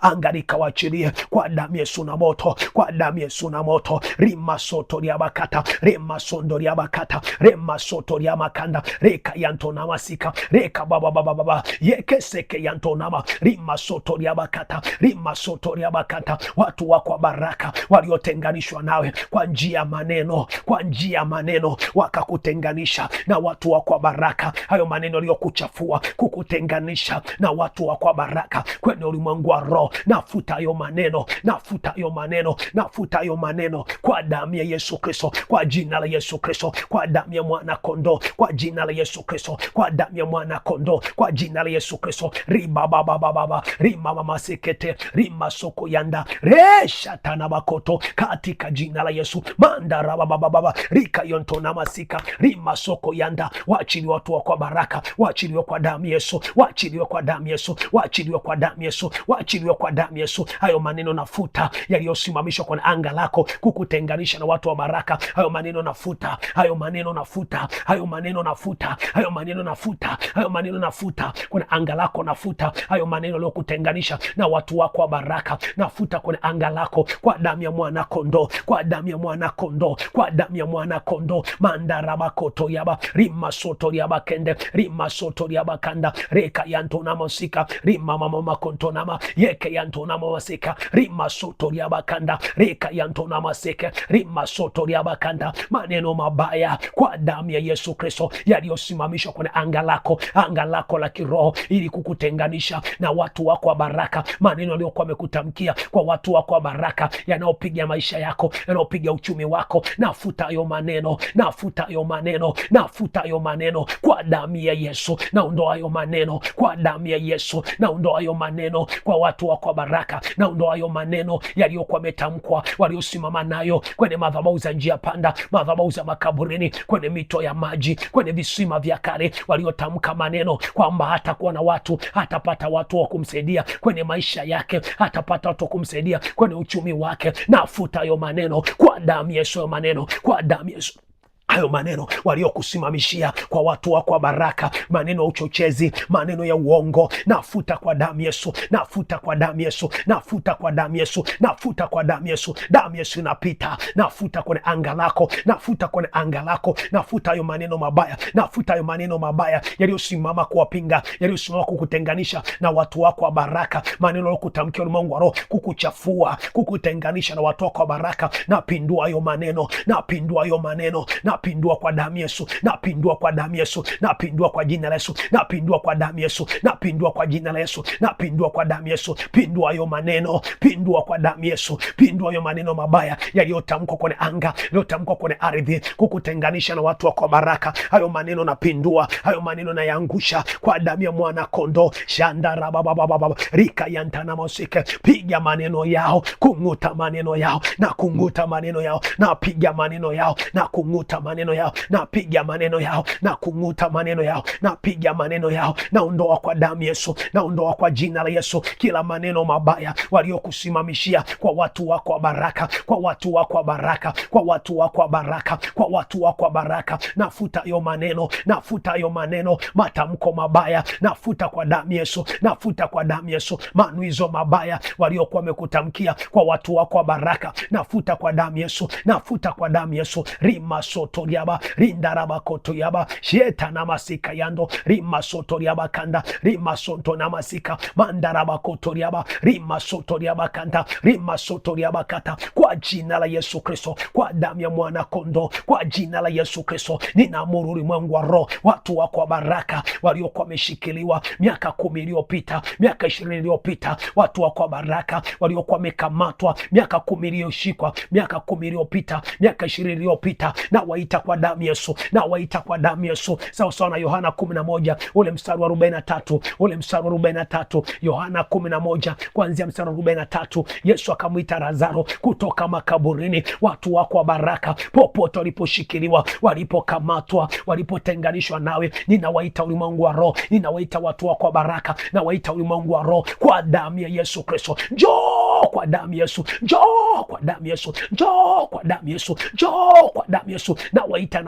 Speaker 2: anga likawachilie kwa damu Yesu na moto, kwa damu Yesu na moto. Rima soto ya bakata, rima sondo ya bakata, rima soto ya makanda, reka yantona masika, reka baba yeke seke yantona rima soto ya bakata, rima soto ya bakata. Watu wako wa baraka waliotenganishwa nawe kwa njia ya maneno, kwa njia ya maneno wakakutenganisha na watu wako wa baraka. Hayo maneno yaliyokuchafua kukutenganisha na watu wako wa baraka kwenye ulimwengu wa roho, nafuta hayo maneno, nafuta hayo maneno, nafuta hayo maneno kwa damu ya Yesu Kristo, kwa jina la Yesu Kristo, kwa damu ya mwana kondoo, kwa jina la Yesu Kristo, kwa damu ya mwana kondoo, kwa jina la Yesu Kristo. Riba baba rima mama sekete, rima soko yanda, resha tana bakoto, katika jina la Yesu. Mandara baba rika yonto na masika, rima soko yanda. Waachiliwe watu wa kwa baraka, waachiliwe kwa damu Yesu, waachiliwe kwa damu Yesu, waachiliwe kwa damu Yesu, waachiliwe kwa damu Yesu. Hayo maneno nafuta yaliyosimamishwa kwenye anga lako kukutenganisha na watu wa baraka. Hayo maneno nafuta, hayo maneno nafuta, hayo maneno nafuta, hayo maneno nafuta, hayo maneno nafuta kwenye anga lako. Nafuta hayo maneno yaliyokutenganisha na watu wako wa baraka, nafuta kwenye anga lako kwa damu ya mwana kondoo, kwa damu ya mwana kondoo, kwa damu ya mwana kondoo. Mandara bakoto yaba, rima soto yaba kende, rima soto yaba kanda, reka yantona mosika, rima mama kontonama yeke yantona masika, rima soto yaba kanda, reka yantona masika, rima soto yaba kanda. Maneno mabaya kwa damu ya Yesu Kristo yaliyosimamishwa kwenye anga lako la kiroho ili kukutenganisha na watu wako wa baraka. Maneno yaliyokuwa yamekutamkia kwa watu wako wa baraka yanayopiga maisha yako, yanayopiga uchumi wako, nafuta hayo maneno, nafuta hayo maneno, nafuta hayo maneno kwa damu ya Yesu. Naondoa hayo maneno kwa damu ya Yesu, naondoa hayo maneno kwa watu wako wa baraka, naondoa hayo maneno yaliyokuwa yametamkwa, waliosimama nayo kwenye madhabahu za njia panda, madhabahu za makaburini, kwenye mito ya maji, kwenye visima vya kale, waliotamka maneno kwamba hatakuwa na watu, hatapata watu wa kumsaidia kwenye maisha yake, hatapata watu wa kumsaidia kwenye uchumi wake. Nafuta hayo maneno kwa damu ya Yesu, hayo maneno kwa damu ya Yesu. Hayo maneno waliokusimamishia kwa watu wako wa baraka, maneno ya uchochezi, maneno ya uongo, nafuta kwa damu Yesu, nafuta kwa damu Yesu, nafuta kwa damu Yesu, nafuta kwa damu Yesu. Damu Yesu inapita, nafuta kwenye anga lako, nafuta kwenye anga lako, nafuta hayo maneno mabaya, nafuta hayo maneno mabaya yaliyosimama kuwapinga, yaliyosimama kukutenganisha na watu wako wa baraka, maneno yaliyokutamkia ulimwengu wa roho kukuchafua, kukutenganisha na watu wako wa baraka. Napindua hayo maneno, napindua hayo maneno, napindua kwa damu Yesu, napindua kwa damu Yesu, napindua kwa jina la Yesu, napindua kwa damu Yesu, napindua kwa jina la Yesu, napindua kwa damu Yesu. Pindua hayo maneno, pindua kwa damu Yesu, pindua hayo maneno mabaya yaliyotamkwa kwenye anga, yaliyotamkwa kwenye ardhi kukutenganisha na watu wako baraka. Hayo maneno napindua, hayo maneno nayaangusha kwa damu ya mwana kondoo. Shandara baba rika yantana mosike, piga maneno yao, kunguta maneno yao, na kunguta maneno yao, na piga maneno yao, na kunguta maneno maneno yao, napiga maneno yao, na kung'uta maneno yao, napiga maneno yao, naondoa kwa damu Yesu, naondoa kwa jina la Yesu kila maneno mabaya waliokusimamishia kwa watu wako wa baraka, kwa watu wako wa baraka, kwa watu wako wa baraka, kwa watu wako wa baraka. Nafuta hayo maneno, nafuta hayo maneno, matamko mabaya, nafuta kwa damu Yesu, nafuta kwa damu Yesu manuizo mabaya waliokuwa wamekutamkia kwa watu wako wa baraka, nafuta kwa damu Yesu, nafuta kwa damu Yesu. Rima soto riaba rindaraba koto yaba sheta na masika yando rima soto riaba kanda rima soto na masika mandaraba koto riaba rima soto riaba kanda rima soto riaba kata, kwa jina la Yesu Kristo, kwa damu ya mwana kondo, kwa jina la Yesu Kristo ninaamuru ulimwengu wa roho, watu wako wa baraka waliokuwa wameshikiliwa miaka 10 iliyopita, miaka 20 iliyopita, watu wako wa baraka waliokuwa wamekamatwa miaka 10 iliyoshikwa, miaka 10 iliyopita, miaka 20 iliyopita, na waita kwa damu Yesu, na waita kwa damu Yesu, sawa sawa na Yohana 11 ule mstari wa 43, ule mstari wa 43, Yohana 11 kuanzia mstari wa 43. Yesu akamwita Lazaro kutoka makaburini. Watu wako wa baraka popote waliposhikiliwa, walipokamatwa, walipotenganishwa nawe, ninawaita ulimwengu wa roho, ninawaita watu wako wa baraka, na waita ulimwengu wa roho kwa damu ya Yesu Kristo. Njoo kwa damu Yesu, njoo kwa damu Yesu, njoo kwa damu Yesu, njoo kwa damu Yesu. Na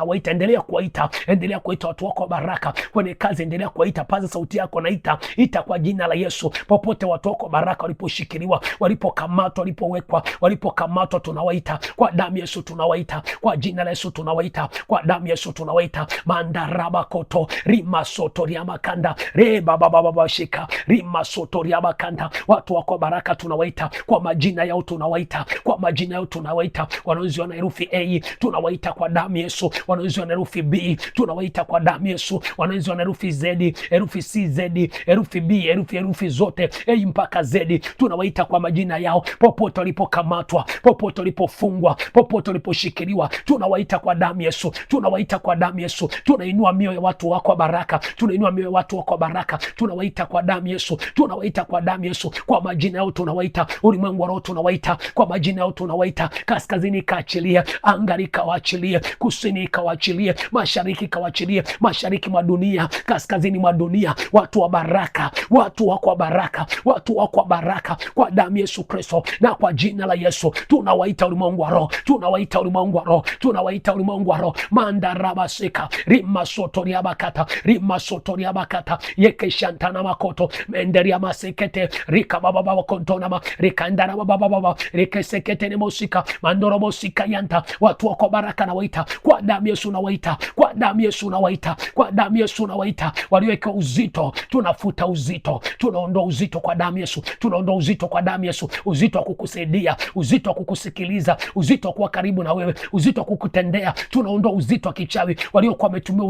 Speaker 2: waita, endelea kuwaita, endelea kuita watu wako wa baraka kwenye kazi, endelea kuwaita, paza sauti yako, naita, ita kwa jina la Yesu. Popote watu wako wa baraka waliposhikiliwa, walipokamatwa, walipowekwa, walipokamatwa, tunawaita kwa damu Yesu, tunawaita kwa jina la Yesu, tunawaita kwa damu Yesu, tunawaita mandaraba koto rima soto riama kanda re baba baba shika rima soto riama kanda. Watu wako wa baraka tunawaita kwa majina yao, tunawaita kwa majina yao, tunawaita wanaoanza na herufi A, tunawaita kwa damu Yesu. Wanaoanza na herufi B, tunawaita kwa damu Yesu. Wanaoanza na herufi Z, herufi C, Z, herufi B, herufi zote A mpaka Z, tunawaita kwa majina yao. Popote walipokamatwa, popote walipofungwa, popote waliposhikiliwa, tunawaita kwa damu Yesu, tunawaita kwa damu Yesu. Tunainua mioyo ya watu wako wa baraka, tunainua mioyo ya watu wako wa baraka, tunawaita kwa damu Yesu, tunawaita kwa damu Yesu. Kwa majina yao tunawaita, ulimwengu wa roho tunawaita kwa majina yao, tunawaita. Kaskazini kaachilie, anga likawaachilie, kusini kawaachilie, mashariki kawaachilie, mashariki mwa dunia, kaskazini mwa dunia, watu wa baraka, watu wako wa baraka, watu wako wa baraka kwa damu Yesu Kristo, na kwa jina la Yesu tunawaita ulimwengu wa roho, tunawaita ulimwengu wa roho, tunawaita ulimwengu wa roho. Mandaraba sika rima sotoria bakata rima sotoria bakata yeke shantana makoto menderia masekete rika baba baba kontona ma rika ndara baba baba rika sekete ni mosika mandoro mosika yanta. Watu wako baraka na waita kwa damu Yesu, na waita kwa damu Yesu, na waita kwa damu Yesu, na waita waliweka uzito, tunafuta uzito, tunaondoa uzito kwa damu Yesu, tunaondoa uzito kwa damu Yesu, uzito wa kukusaidia, uzito wa kukusikiliza, uzito wa kuwa karibu na wewe, uzito wa kukutendea. Tunaondoa uzito wa kichawi waliokuwa wametumia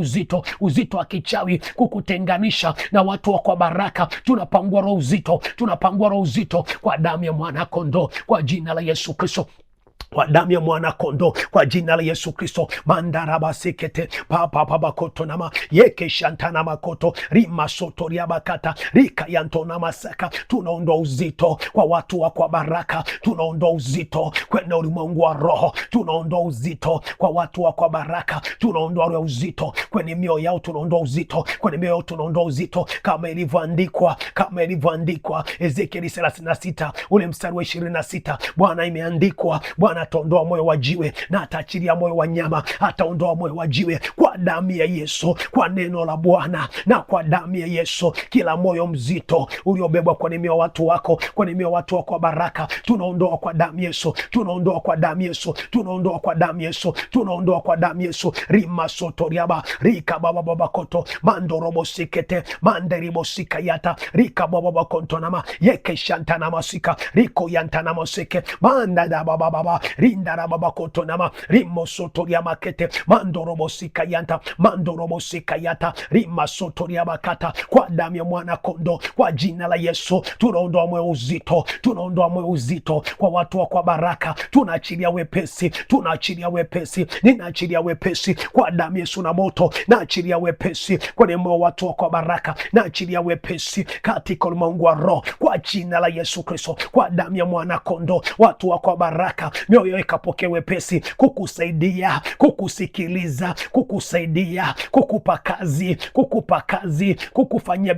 Speaker 2: uzito wa kichawi kukutenganisha na watu wako wa baraka. Tunapangua roho uzito, tunapangua roho uzito kwa damu ya mwana kondoo, kwa jina la Yesu Kristo, kwa damu ya mwana kondo, kwa jina la Yesu Kristo. Mandaraba sekete papa papa koto nama yeke shantana makoto rima soto riabakata rika yantona masaka. Tunaondoa uzito kwa watu wa kwa baraka, tunaondoa uzito kwenye ulimwengu wa roho, tunaondoa uzito kwa watu wa kwa baraka, tunaondoa uzito kwenye mioyo yao, tunaondoa uzito kwenye mioyo, tunaondoa uzito kama ilivyoandikwa, kama ilivyoandikwa Ezekieli 36 ule mstari wa 26. Bwana, imeandikwa, Bwana ataondoa moyo wa jiwe na ataachilia moyo wa nyama, ataondoa moyo wa jiwe kwa damu ya Yesu, kwa neno la Bwana na kwa damu ya Yesu. Kila moyo mzito uliobebwa kwenye mioyo watu wako, kwenye mioyo watu wako wa baraka, tunaondoa kwa damu Yesu, tunaondoa kwa damu Yesu, tunaondoa kwa damu Yesu, tunaondoa kwa damu Yesu. Rima soto riaba rika baba baba koto mandorobo sikete manderibo sikayata rika baba baba konto nama yeke shantana masika riko yantana masike manda da baba baba rindara baba koto nama rimo soto riaba kete mandorobo sikayanta mandorobo sikayata rima soto riaba kata. Kwa damu ya mwana kondo, kwa jina la Yesu tunaondoa moyo uzito, tunaondoa moyo uzito kwa watu wa kwa baraka, tunaachilia wepesi, tunaachilia wepesi, ninaachilia wepesi kwa damu Yesu na moto, naachilia wepesi kwenye moyo watu wa kwa baraka, naachilia wepesi katika ulimwengu wa roho kwa jina la Yesu Kristo, kwa damu ya mwana kondo. Watu wa kwa baraka, mioyo mioyo ikapokea wepesi kukusaidia, kukusikiliza, kukusaidia, kukupa kazi,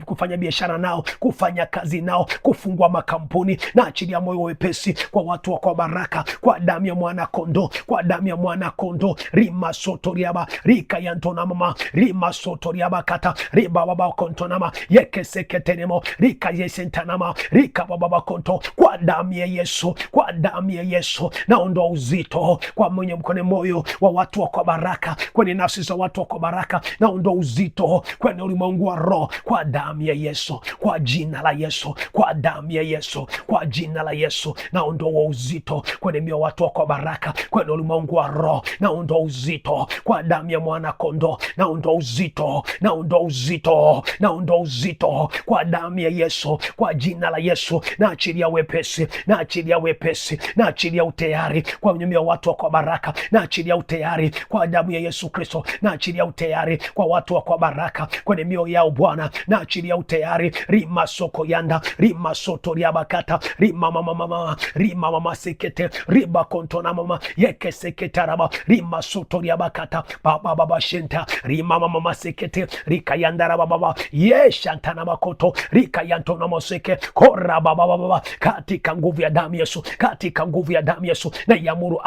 Speaker 2: kufanya biashara nao, kufanya kazi nao, kufungua makampuni. Na achilia moyo wepesi kwa watu wa kwa baraka, kwa damu ya mwana kondoo, kwa damu ya mwana kondoo. Rima sotoriaba rika yantona mama rima sotoriaba kata riba baba kontonama yekeseketenemo rika yesentanama rika baba konto. Kwa damu ya Yesu, kwa damu ya Yesu naondoa uzito kwa mwenye mkone moyo wa watu wa kwa baraka, kwenye nafsi za watu wa kwa baraka, naondoa uzito kwenye ulimwengu wa roho kwa damu ya Yesu, kwa jina la Yesu, kwa damu ya Yesu, kwa jina la Yesu naondoa uzito kwenye mioyo watu wa kwa baraka, kwenye ulimwengu wa roho naondoa uzito kwa damu ya mwana kondoo, naondoa uzito, naondoa uzito, naondoa uzito kwa damu ya Yesu, kwa jina la Yesu naachilia wepesi, naachilia wepesi, naachilia utayari kwa mioyo watu wa kwa baraka, naachilia utayari kwa damu ya Yesu Kristo, naachilia utayari kwa watu wa kwa baraka kwenye mioyo yao Bwana, naachilia utayari. Rima soko yanda rima soto riabakata rima mama rima mama sekete riba kontona mama yeke sekete raba rima soto riabakata baba shenta rima mama sekete rika yanda raba baba yeshantana makoto rika yantona moseke kora baba katika nguvu ya damu Yesu, katika nguvu ya damu Yesu na yamuru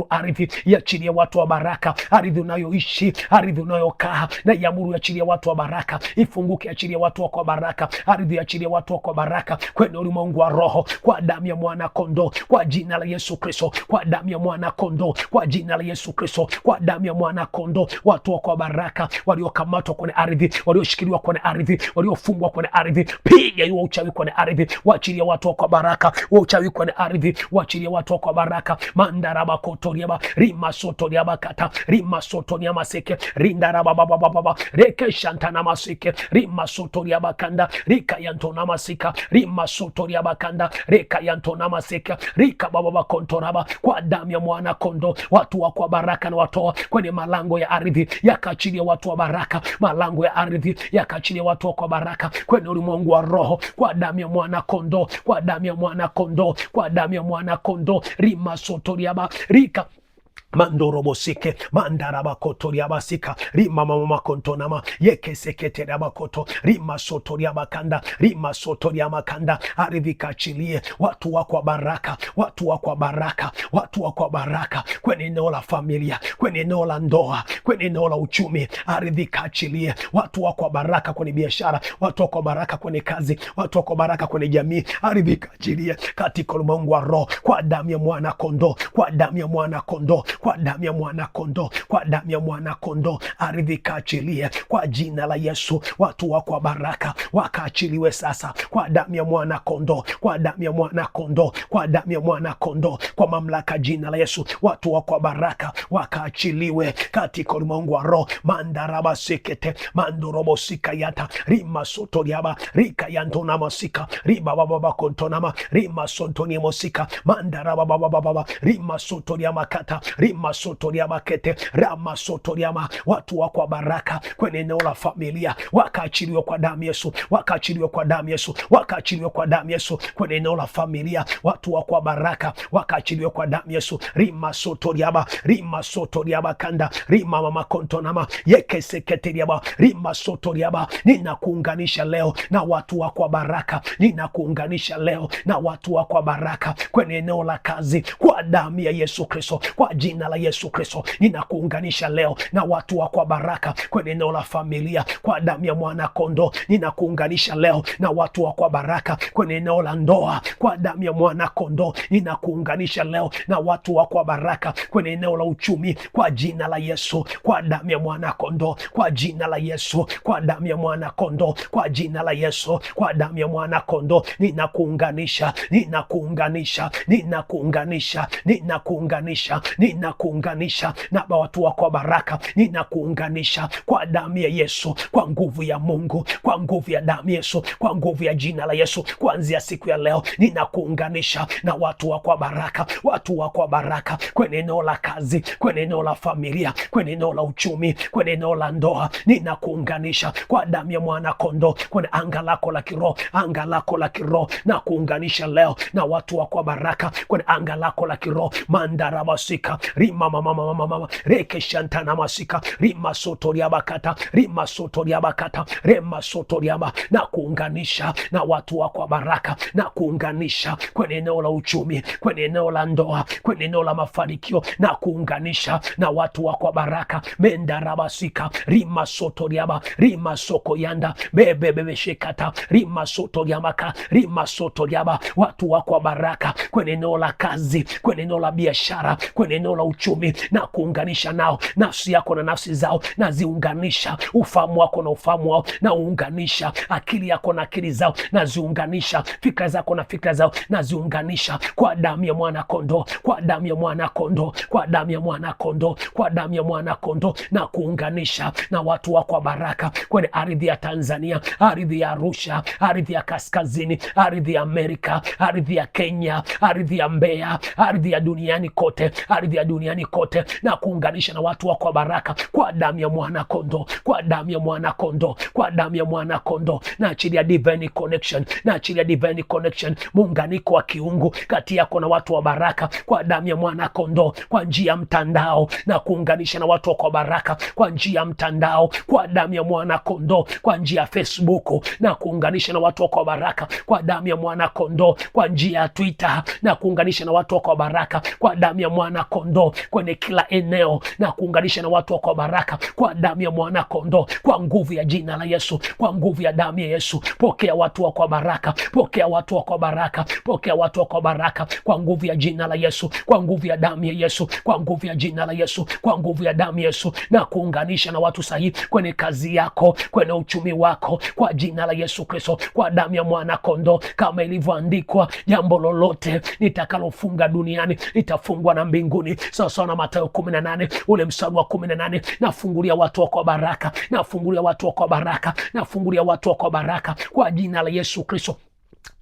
Speaker 2: ardhi ya chini ya watu wa baraka, ardhi unayoishi, ardhi unayokaa na yamuru ya chini ya watu wa baraka ifunguke, ya chini ya watu wa kwa baraka, ardhi ya chini ya watu wa kwa baraka kwenye ulimwengu wa roho, kwa damu ya mwana kondoo, kwa jina la Yesu Kristo, kwa damu ya mwana kondoo, kwa jina la Yesu Kristo, kwa damu ya mwana kondoo. Watu wa kwa baraka waliokamatwa kwenye ardhi, walioshikiliwa kwenye ardhi, waliofungwa kwenye ardhi, piga hiyo uchawi kwenye ardhi, waachilie watu wa kwa baraka, uchawi kwenye ardhi, waachilie watu wa kwa baraka. Mandaraba kotoriaba rima sotoriaba kata rima sotoriama seke rindaraba baba reke shantana maseke rima sotoriaba kanda rika yantona masika rima sotoriaba kanda reka yantona maseka rika baba kontoraba. Kwa damu ya mwana kondo watu wa kwa baraka na watoa kwenye malango ya ardhi, yakaachilia watu wa baraka, malango ya ardhi yakaachilia watu wa kwa baraka kwenye ulimwengu wa roho, kwa damu ya mwana kondo, kwa damu ya mwana kondo, kwa damu ya mwana kondo. Rima sotoriaba rika mandorobosike mandaraba kotoriaba sika rima mama kontonama yeke seketeraba koto rima sotoriaba kanda rima sotoriaba kanda. Ardhi kachilie watu wa kwa baraka, watu wa kwa baraka, watu wa kwa baraka kwenye eneo la familia, kwenye eneo la ndoa, kwenye eneo la uchumi. Ardhi kachilie watu wa kwa baraka kwenye biashara, watu wa kwa baraka kwenye kazi, watu wa kwa baraka kwenye jamii. Ardhi kachilie katika ulimwengu wa roho, kwa damu ya mwana kondoo, kwa damu ya mwana kondoo, kwa damu ya mwana kondoo, kwa damu ya mwana kondoo. Ardhi kaachilie kwa jina la Yesu, watu wa kwa baraka wakaachiliwe sasa kwa damu ya mwana kondoo, kwa damu ya mwana kondoo, kwa damu ya mwana kondoo, kwa mamlaka jina la Yesu. Watu wa kwa baraka wakaachiliwe katika ulimwengu wa roho. Mandaraba sekete mandorobo sika yata rima sotoriaba rika yantona masika riba baba kontonama rima sontoni mosika mandaraba baba rima sotoriama kata rima sotoriama kete rama sotoriama. Watu wa kwa baraka kwenye eneo la familia wakaachiliwa kwa damu Yesu, wakaachiliwa kwa damu Yesu, wakaachiliwa kwa damu Yesu kwenye eneo la familia. Watu wa kwa baraka wakaachiliwa kwa damu Yesu. Rima sotoriaba kanda rima mama kontonama yeke seketiriaba rima sotoriaba. Ninakuunganisha leo na watu wa kwa baraka, ninakuunganisha leo na watu wa kwa baraka kwenye eneo la kazi kwa damu ya Yesu Kristo, kwa jina la Yesu Kristo. Ninakuunganisha leo na watu wa kwa baraka kwenye eneo la familia kwa damu ya mwana kondoo. Ninakuunganisha leo na watu wa kwa baraka kwenye eneo la ndoa kwa damu ya mwana kondoo. Ninakuunganisha leo na watu wa kwa baraka kwenye eneo la uchumi kwa jina la Yesu, kwa damu ya mwana kondoo, kwa jina la Yesu, kwa damu ya mwana kondoo, kwa jina la Yesu, kwa damu ya mwana kondoo. Ninakuunganisha, ninakuunganisha, ninakuunganisha, ninakuunganisha, ninakuunganisha ninakuunganisha na watu wako wa baraka, ninakuunganisha kwa damu ya Yesu, kwa nguvu ya Mungu, kwa nguvu ya damu Yesu, kwa nguvu ya jina la Yesu. Kuanzia siku ya leo ninakuunganisha na watu wako wa baraka, watu wako wa baraka kwenye eneo la kazi, kwenye eneo la familia, kwenye eneo la uchumi, kwenye eneo la ndoa. Ninakuunganisha kwa damu ya mwana kondoo, kwenye anga lako la kiroho, anga lako la kiroho na kuunganisha leo na watu wako wa baraka kwenye anga lako la kiroho. Mandarabasika rima mama reke shantana masika rima sotoriabakata rima sotoriabakata rema sotoriaba, na kuunganisha na watu wako wa baraka, na kuunganisha kwenye eneo la uchumi, kwenye eneo la ndoa, kwenye eneo la mafanikio, na kuunganisha na watu wako wa baraka. Mendarabasika rima sotoriaba rima sokoyanda bebe shekata rima sotoriamaka rima sotoriaba, watu wako wa baraka kwenye eneo la kazi, kwenye eneo la biashara, kwenye eneo la uchumi, na kuunganisha nao. Nafsi yako na nafsi zao na ziunganisha, ufahamu wako na ufahamu wao na uunganisha, akili yako na akili zao na ziunganisha, fikra zako na fikra zao na ziunganisha kwa damu ya mwana kondoo, kwa damu ya mwana kondoo, kwa damu ya mwana kondoo, kwa damu ya mwana kondoo, na kuunganisha na watu wako wa baraka kwenye ardhi ya Tanzania, ardhi ya Arusha, ardhi ya kaskazini, ardhi ya Amerika, ardhi ya Kenya, ardhi ya Mbeya, ardhi ya duniani kote, ardhi ya duniani kote, na kuunganisha na watu wako wa baraka kwa damu ya mwana kondoo, kwa damu ya mwana kondoo, kwa damu ya mwana kondoo. Na ajili ya divine connection, na ajili ya divine connection, muunganiko wa kiungu kati yako na watu wa baraka kwa damu ya mwana kondoo, kwa njia ya mtandao, na kuunganisha na watu wako wa baraka kwa njia ya mtandao, kwa damu ya mwana kondoo, kwa njia ya Facebook, na kuunganisha na watu wako wa baraka kwa damu ya mwana kondoo, kwa njia ya Twitter, na kuunganisha na watu wako wa baraka kwa damu ya mwana kondoo, kwenye kila eneo, na kuunganisha na watu wako wa baraka kwa damu ya mwana kondoo, kwa nguvu ya jina la Yesu, kwa nguvu ya damu ya Yesu. Pokea watu wako wa baraka, pokea watu wako wa baraka, pokea watu wako wa baraka kwa nguvu ya jina la Yesu, kwa nguvu ya damu ya Yesu, kwa nguvu ya jina la Yesu, kwa nguvu ya damu ya Yesu, na kuunganisha na watu sahihi kwenye kazi yako, kwenye uchumi wako, kwa jina la Yesu Kristo, kwa damu ya mwana kondoo, kama ilivyoandikwa, jambo lolote nitakalofunga duniani litafungwa na mbinguni, sawa na Mathayo 18 ule mstari wa 18. Nafungulia watu wako wa baraka, nafungulia watu wako wa baraka, nafungulia watu wako wa baraka kwa jina la Yesu Kristo,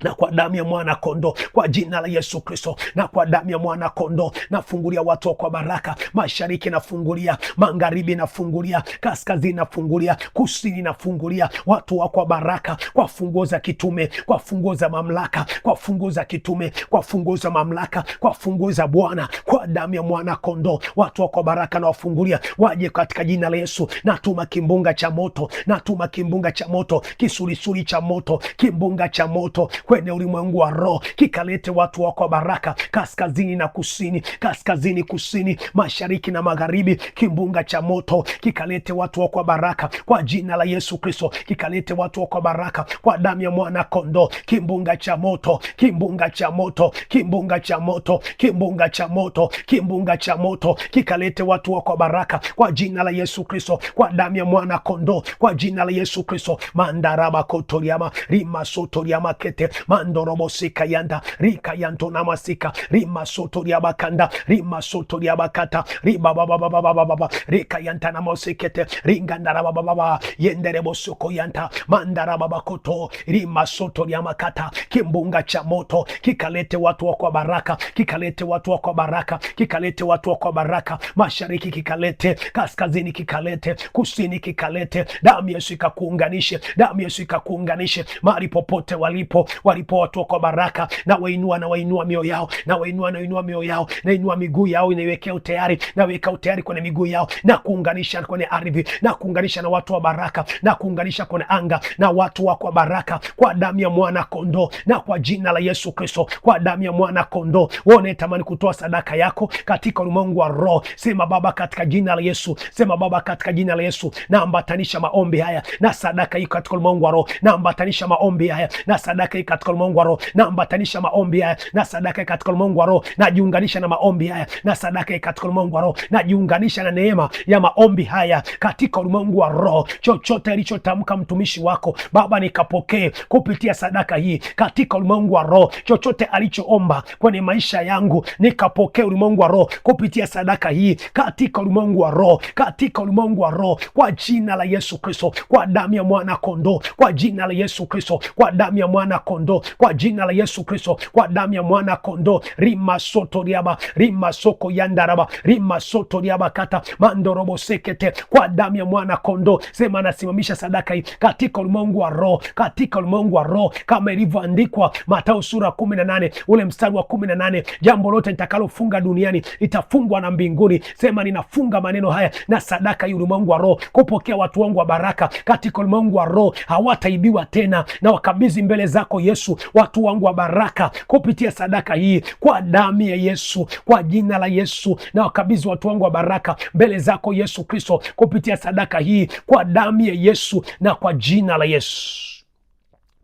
Speaker 2: na kwa damu ya mwana kondoo, kwa jina la Yesu Kristo, na kwa damu ya mwana kondoo, nafungulia watu kwa baraka. Mashariki nafungulia, magharibi nafungulia, kaskazini nafungulia, kusini nafungulia watu wako baraka, kwa funguo za kitume, kwa funguo za mamlaka, kwa funguo za kitume, kwa funguo za mamlaka, kwa funguo za Bwana, kwa damu ya mwana kondoo, watu wako baraka na wafungulia, waje katika jina la Yesu. Natuma kimbunga cha moto, natuma kimbunga cha moto, kisulisuli cha moto, kimbunga cha moto kwenye ulimwengu wa roho, kikalete watu wako baraka kaskazini na kusini, kaskazini kusini, mashariki na magharibi. Kimbunga cha moto kikalete watu wako baraka kwa jina la Yesu Kristo, kikalete watu wako baraka kwa damu ya mwana kondoo. Kimbunga cha moto, kimbunga cha moto, kimbunga cha moto, kimbunga cha moto, kimbunga cha moto, kikalete watu wako baraka kwa jina la Yesu Kristo, kwa damu ya mwana kondoo, kwa jina la Yesu Kristo. Mandaraba kotoriama rima sotoriama kete mandorobo sika yanda rika yanto namasika rima sotoriaba kanda rima sotoriaba kata riba baba rika yanta namosikete ringa ndaraba baba yenderebo soko yanta mandaraba bakoto rima sotoriama kata. Kimbunga cha moto kikalete watu wako baraka, kikalete watu wako baraka, kikalete watu wako baraka. Mashariki kikalete, kaskazini kikalete, kusini kikalete. Damu Yesu ikakuunganishe, damu Yesu ikakuunganishe mahali popote walipo watu wako baraka. Na wainua mioyo yao, na wainua mioyo yao, na inua miguu yao, inaiwekea utayari, na weka utayari kwenye miguu yao, na kuunganisha kwenye ardhi, na kuunganisha na watu wa baraka, na kuunganisha kwenye anga na watu wako baraka kwa damu ya mwana kondoo, na kwa jina la Yesu Kristo, kwa damu ya mwana kondoo. Wewe tamani kutoa sadaka yako katika ulimwengu wa roho, sema Baba katika jina la Yesu, sema Baba katika jina la Yesu, na ambatanisha maombi haya na sadaka hii katika ulimwengu wa roho, na ambatanisha maombi haya na sadaka sadaka hii katika ulimwengu wa roho, naambatanisha maombi haya na sadaka hii katika ulimwengu wa roho, najiunganisha na maombi haya na sadaka hii katika ulimwengu wa roho, najiunganisha na neema ya maombi haya katika ulimwengu wa roho. Chochote alichotamka mtumishi wako Baba, nikapokee kupitia sadaka hii katika ulimwengu wa roho. Chochote alichoomba kwenye maisha yangu nikapokee ulimwengu wa roho kupitia sadaka hii katika ulimwengu wa roho, katika ulimwengu wa roho, kwa jina la Yesu Kristo, kwa damu ya mwana kondoo, kwa jina la Yesu Kristo, kwa damu ya mwana kondoo, kwa jina la Yesu Kristo, kwa damu ya mwana kondoo. Rima soto riaba, rima soko yandaraba, rima soto riaba kata mandorobo sekete, kwa damu ya mwana kondoo. Sema nasimamisha sadaka hii katika ulimwengu wa roho, katika ulimwengu wa roho, kama ilivyoandikwa Mathayo sura 18 ule mstari wa 18, jambo lote nitakalofunga duniani itafungwa na mbinguni. Sema ninafunga maneno haya na sadaka hii ulimwengu wa roho, kupokea watu wangu wa baraka katika ulimwengu wa roho. Hawataibiwa tena, na wakabidhi mbele zako Yesu watu wangu wa baraka kupitia sadaka hii, kwa damu ya Yesu, kwa jina la Yesu. Na wakabidhi watu wangu wa baraka mbele zako Yesu Kristo kupitia sadaka hii, kwa damu ya Yesu na kwa jina la Yesu.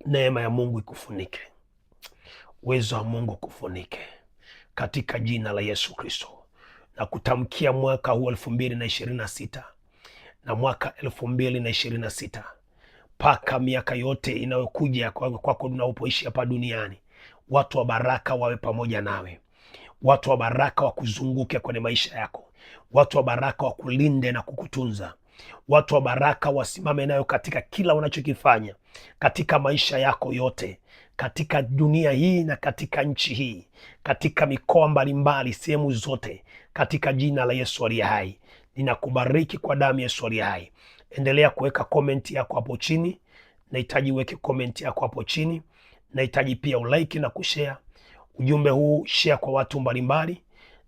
Speaker 2: Neema ya Mungu ikufunike, uwezo wa Mungu kufunike katika jina la Yesu Kristo. Na kutamkia mwaka huu 2026 na mwaka 2026 mpaka miaka yote inayokuja kwako unapoishi hapa duniani, watu wa baraka wawe pamoja nawe, watu wa baraka wakuzunguke kwenye maisha yako, watu wa baraka wakulinde na kukutunza, watu wa baraka wasimame nayo katika kila unachokifanya, katika maisha yako yote, katika dunia hii na katika nchi hii, katika mikoa mbalimbali, sehemu zote, katika jina la Yesu aliye hai. Ninakubariki kwa damu ya Yesu aliye hai. Endelea kuweka komenti yako hapo chini. Nahitaji uweke komenti yako hapo chini. Nahitaji pia ulike na kushare ujumbe huu, share kwa watu mbalimbali.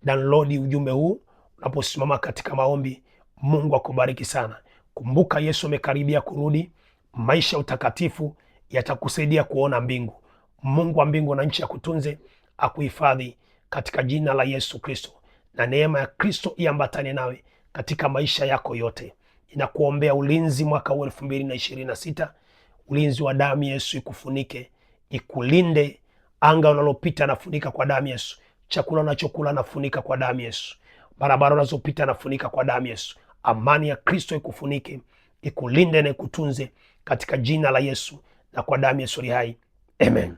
Speaker 2: Download ujumbe huu unaposimama katika maombi. Mungu akubariki sana. Kumbuka Yesu amekaribia kurudi. Maisha utakatifu yatakusaidia kuona mbingu. Mungu wa mbingu na nchi akutunze, akuhifadhi katika jina la Yesu Kristo, na neema ya Kristo iambatane nawe katika maisha yako yote. Ninakuombea ulinzi mwaka huu 2026. Ulinzi wa damu ya Yesu ikufunike, ikulinde. Anga unalopita nafunika kwa damu ya Yesu. Chakula unachokula nafunika kwa damu ya Yesu. Barabara unazopita nafunika kwa damu ya Yesu. Amani ya Kristo ikufunike, ikulinde na ikutunze katika jina la Yesu na kwa damu ya Yesu hai. Amen.